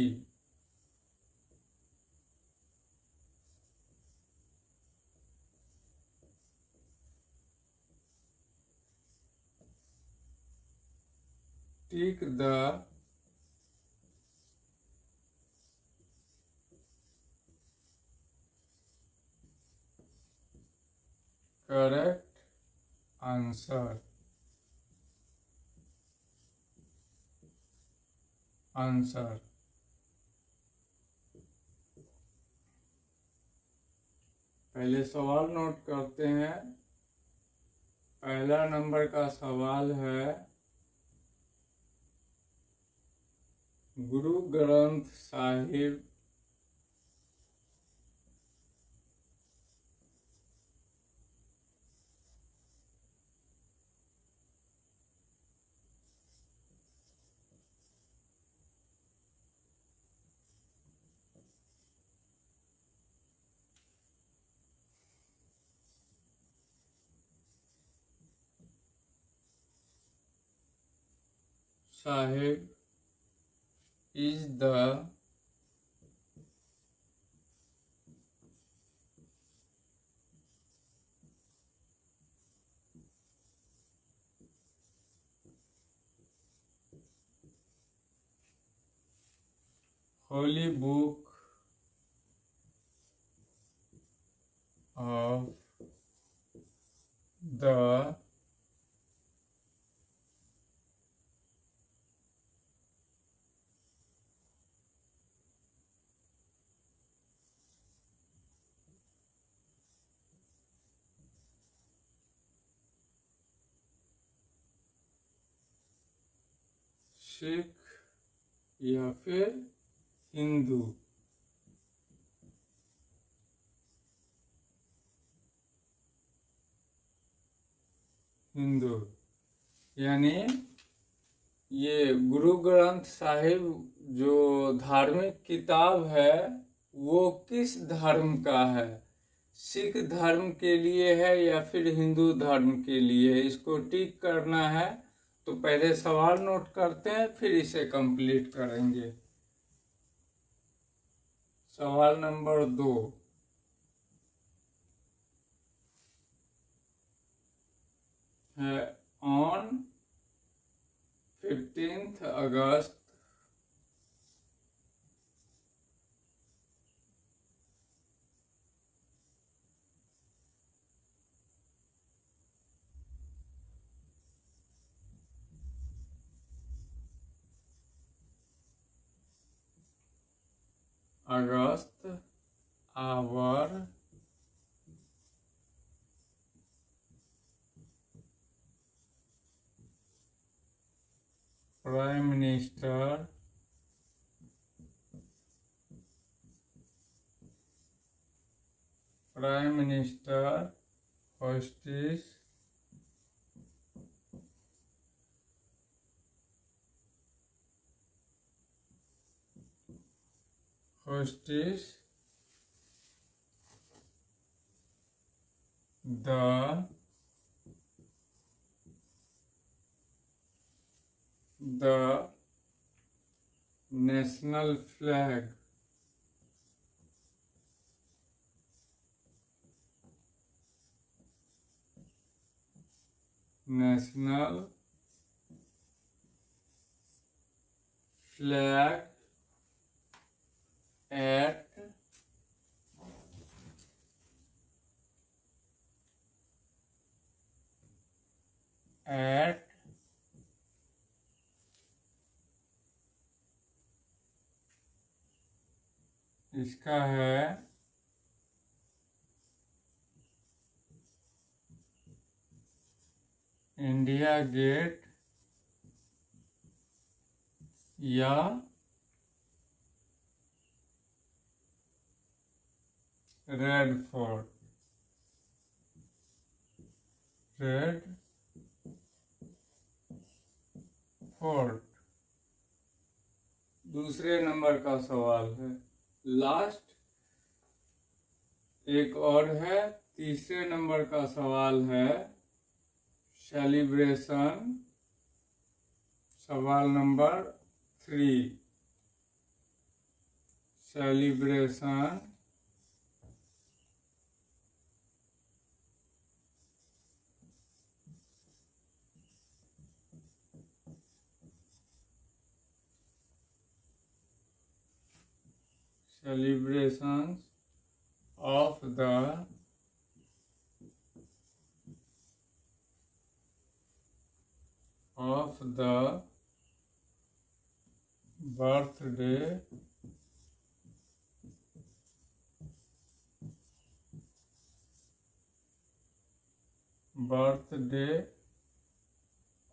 Tick the correct answer. पहले सवाल नोट करते हैं। पहला नंबर का सवाल है, Guru Granth Sahib is the holy book of the Sikh या फिर हिंदू। यानी ये गुरु ग्रंथ साहिब जो धार्मिक किताब है वो किस धर्म का है? सिख धर्म के लिए है या फिर हिंदू धर्म के लिए है? इसको टिक करना है। तो पहले सवाल नोट करते हैं, फिर इसे कंप्लीट करेंगे। सवाल नंबर 2 है, on 15 August our prime minister hoists the national flag at इसका है इंडिया गेट या रेड फोर्ट। दूसरे नंबर का सवाल है, लास्ट एक और है, तीसरे नंबर का सवाल है सेलिब्रेशन, सवाल number 3। Celebration celebrations of the birthday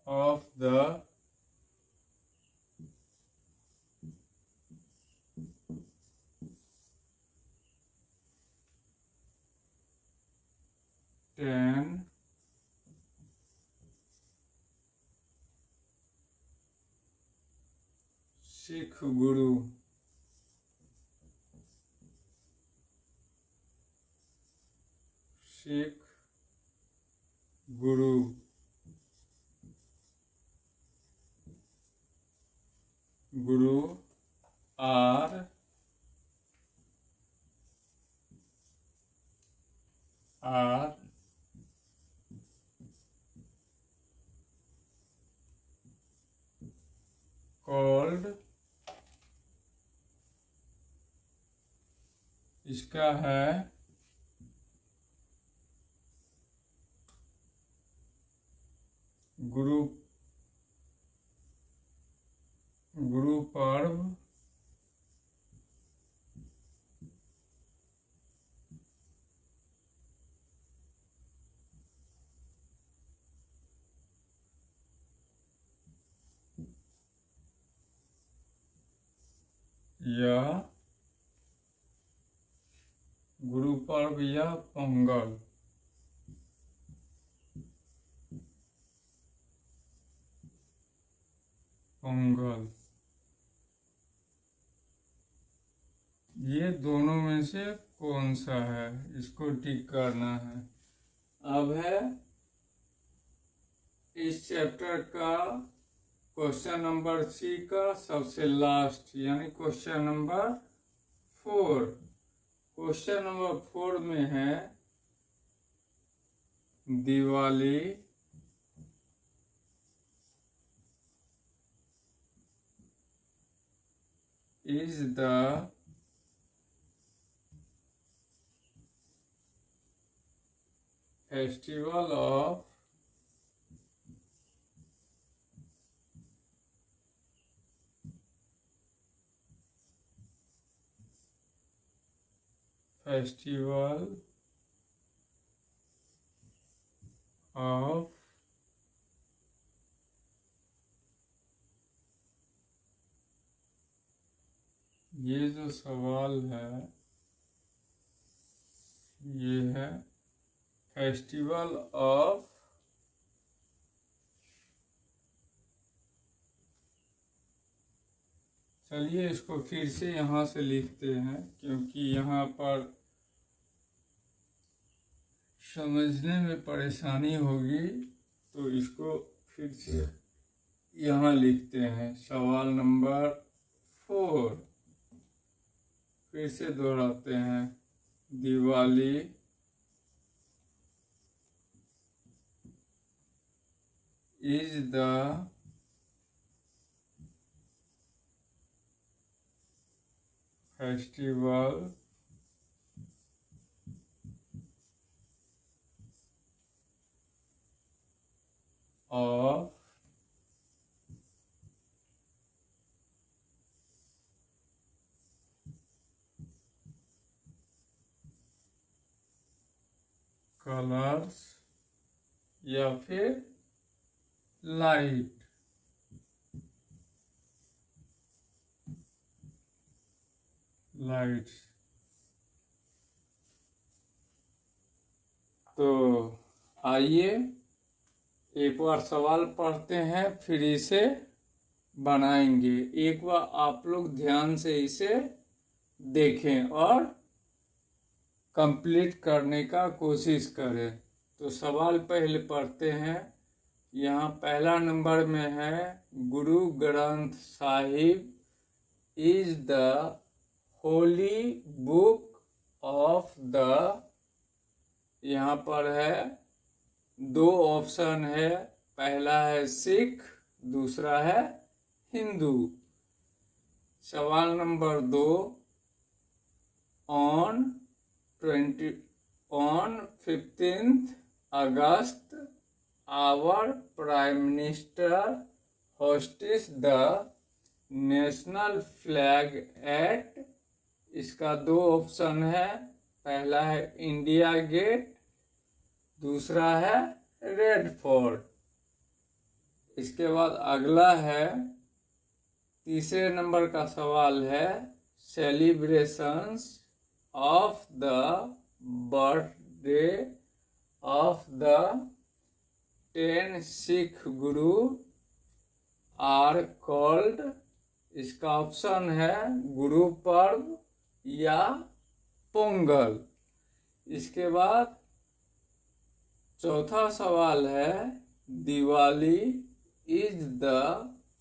of the ten Sikh Guru, Sikh Guru, Guru are called, इसका है गुरु पर्व, या गुरु पर्व या पोंगल। पोंगल, ये दोनों में से कौन सा है, इसको टिक करना है। अब है इस चैप्टर का क्वेश्चन नंबर सी का सबसे लास्ट, यानी क्वेश्चन नंबर 4। क्वेश्चन नंबर 4 में है Diwali is the festival of ये जो सवाल है ये है फेस्टिवल ऑफ चलिए इसको फिर से यहाँ से लिखते हैं, क्योंकि यहाँ पर समझने में परेशानी होगी, तो इसको फिर से यहाँ लिखते हैं। सवाल नंबर 4 फिर से दोहराते हैं, Diwali is the festival of colours या फिर लाइट। लाइट्स। तो आइए एक बार सवाल पढ़ते हैं, फिर इसे बनाएंगे। एक बार आप लोग ध्यान से इसे देखें और कंप्लीट करने का कोशिश करें। तो सवाल पहले पढ़ते हैं। यहाँ पहला नंबर में है, Guru Granth Sahib is the Holi book of the, यहाँ पर है दो ऑप्शन है, पहला है सिख, दूसरा है हिंदू। सवाल number 2, on 15th August our prime minister hoists the national flag at, इसका दो ऑप्शन है, पहला है इंडिया गेट, दूसरा है रेड फोर्ट। इसके बाद अगला है, तीसरे नंबर का सवाल है, celebrations of the birthday of the 10 Sikh Guru are called, इसका ऑप्शन है गुरु पर्व या पोंगल। इसके बाद चौथा सवाल है, Diwali is the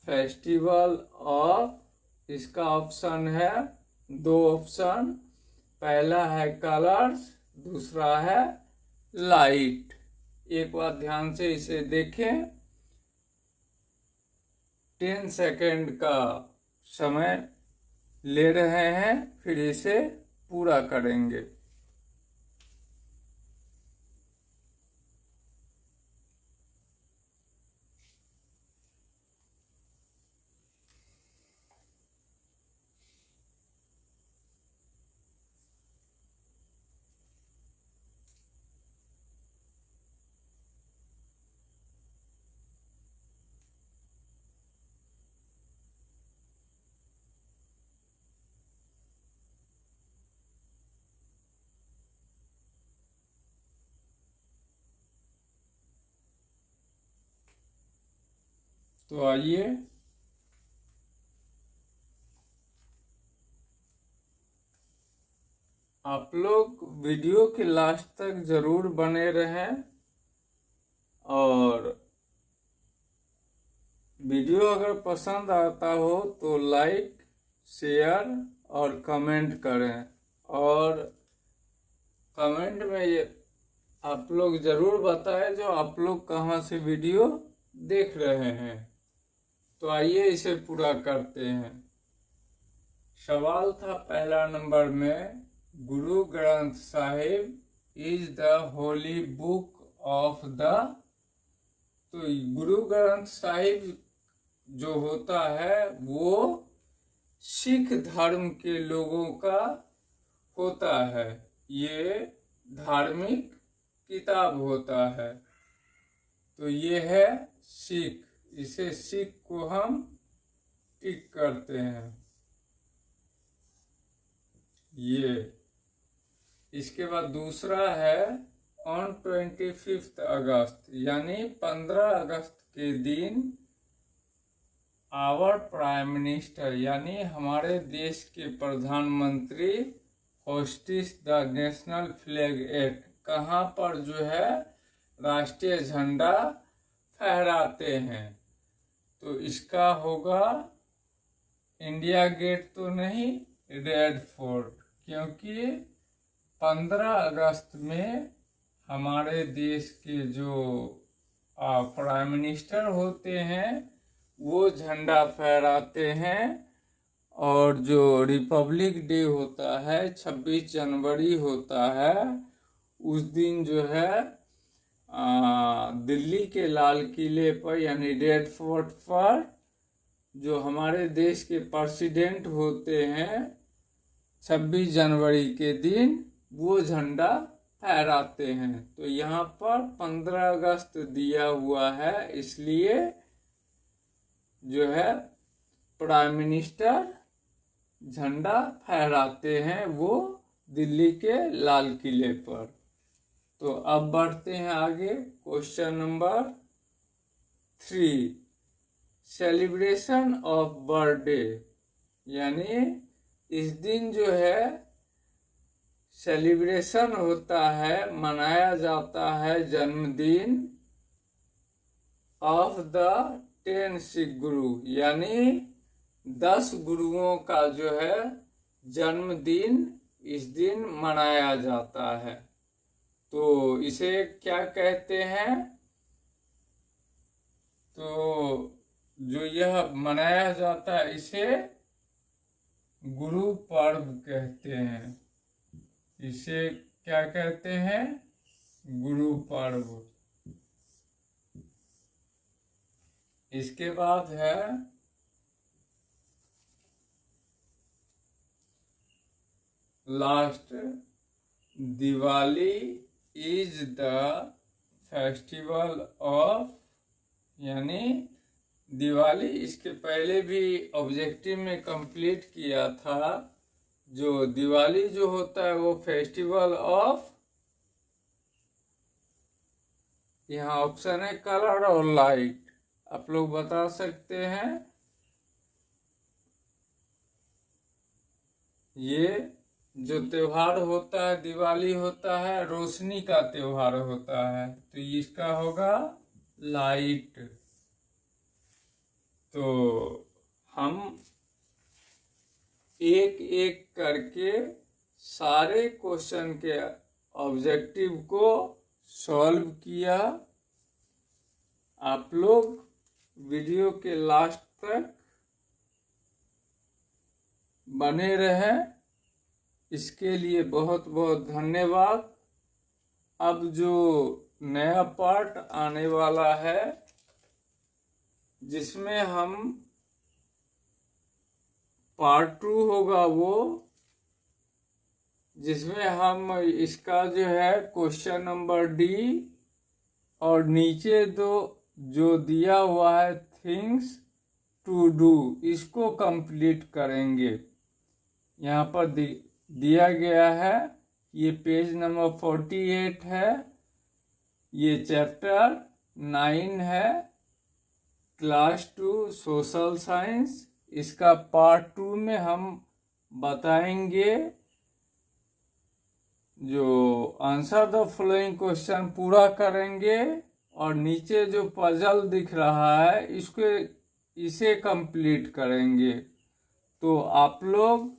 festival of, इसका ऑप्शन है दो ऑप्शन, पहला है कलर्स, दूसरा है लाइट। एक बार ध्यान से इसे देखें। 10 सेकेंड का समय ले रहे हैं, फिर इसे पूरा करेंगे। तो आइए आप लोग वीडियो के लास्ट तक जरूर बने रहें, और वीडियो अगर पसंद आता हो तो लाइक, शेयर और कमेंट करें। और कमेंट में ये आप लोग जरूर बताएं जो आप लोग कहाँ से वीडियो देख रहे हैं। तो आइए इसे पूरा करते हैं। सवाल था पहला नंबर में, Guru Granth Sahib is the Holi book of the, तो गुरु ग्रंथ साहिब जो होता है वो सिख धर्म के लोगों का होता है, ये धार्मिक किताब होता है। तो ये है सिख, इसे सिख को हम टिक करते हैं ये। इसके बाद दूसरा है, ऑन 25 अगस्त यानी 15 अगस्त के दिन आवर प्राइम मिनिस्टर यानी हमारे देश के प्रधानमंत्री hoists the national flag at, कहाँ पर जो है राष्ट्रीय झंडा फहराते हैं। तो इसका होगा इंडिया गेट तो नहीं, रेड फोर्ट, क्योंकि 15 अगस्त में हमारे देश के जो प्राइम मिनिस्टर होते हैं वो झंडा फहराते हैं। और जो रिपब्लिक डे होता है 26 जनवरी होता है, उस दिन जो है दिल्ली के लाल किले पर यानी रेड फोर्ट पर जो हमारे देश के प्रेसिडेंट होते हैं 26 जनवरी के दिन वो झंडा फहराते हैं। तो यहाँ पर 15 अगस्त दिया हुआ है, इसलिए जो है प्राइम मिनिस्टर झंडा फहराते हैं वो दिल्ली के लाल किले पर। तो अब बढ़ते हैं आगे, question number 3, celebration of birthday यानी इस दिन जो है सेलिब्रेशन होता है, मनाया जाता है जन्मदिन ऑफ द 10 सिख गुरु, यानी 10 गुरुओं का जो है जन्मदिन इस दिन मनाया जाता है। तो इसे क्या कहते हैं? तो जो यह मनाया जाता है इसे गुरु पर्व कहते हैं। इसे क्या कहते हैं? गुरु पर्व। इसके बाद है last, Diwali is the festival of, यानी दिवाली, इसके पहले भी ऑब्जेक्टिव में कंप्लीट किया था। जो दिवाली जो होता है वो फेस्टिवल ऑफ, यहाँ ऑप्शन है कलर और लाइट, आप लोग बता सकते हैं। ये जो त्योहार होता है दिवाली होता है रोशनी का त्योहार होता है, तो इसका होगा लाइट। तो हम एक एक करके सारे क्वेश्चन के ऑब्जेक्टिव को सॉल्व किया। आप लोग वीडियो के लास्ट तक बने रहे, इसके लिए बहुत बहुत धन्यवाद। अब जो नया पार्ट आने वाला है जिसमें हम पार्ट 2 होगा वो, जिसमें हम इसका जो है क्वेश्चन नंबर डी और नीचे जो दिया हुआ है थिंग्स टू डू, इसको कंप्लीट करेंगे। यहाँ पर दिया गया है, ये पेज नंबर 48 है, ये चैप्टर 9 है, क्लास 2 सोशल साइंस। इसका पार्ट 2 में हम बताएंगे जो आंसर द फॉलोइंग क्वेश्चन पूरा करेंगे, और नीचे जो पजल दिख रहा है इसे कंप्लीट करेंगे। तो आप लोग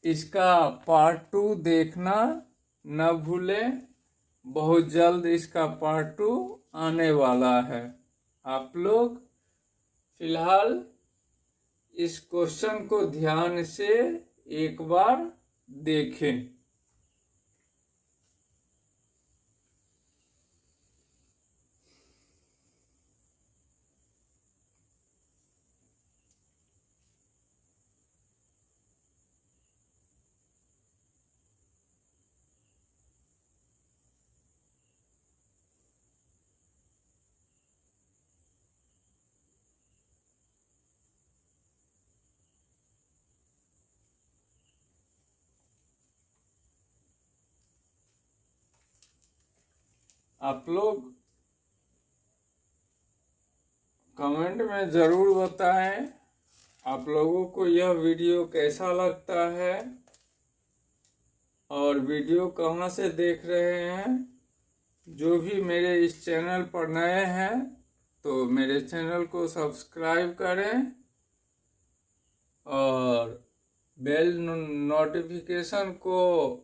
इसका पार्ट 2 देखना न भूलें, बहुत जल्द इसका पार्ट 2 आने वाला है। आप लोग फिलहाल इस क्वेश्चन को ध्यान से एक बार देखें। आप लोग कमेंट में ज़रूर बताएं आप लोगों को यह वीडियो कैसा लगता है और वीडियो कहाँ से देख रहे हैं। जो भी मेरे इस चैनल पर नए हैं तो मेरे चैनल को सब्सक्राइब करें और बेल नोटिफिकेशन को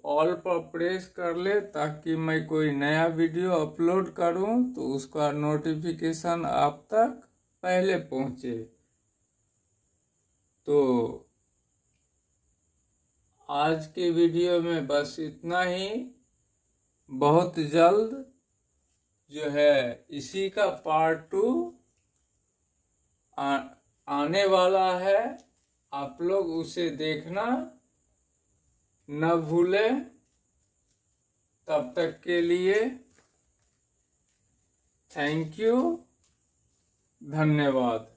ऑल पर प्रेस कर ले, ताकि मैं कोई नया वीडियो अपलोड करूं तो उसका नोटिफिकेशन आप तक पहले पहुंचे। तो आज के वीडियो में बस इतना ही। बहुत जल्द जो है इसी का पार्ट 2 आने वाला है, आप लोग उसे देखना न भूलें। तब तक के लिए थैंक यू, धन्यवाद।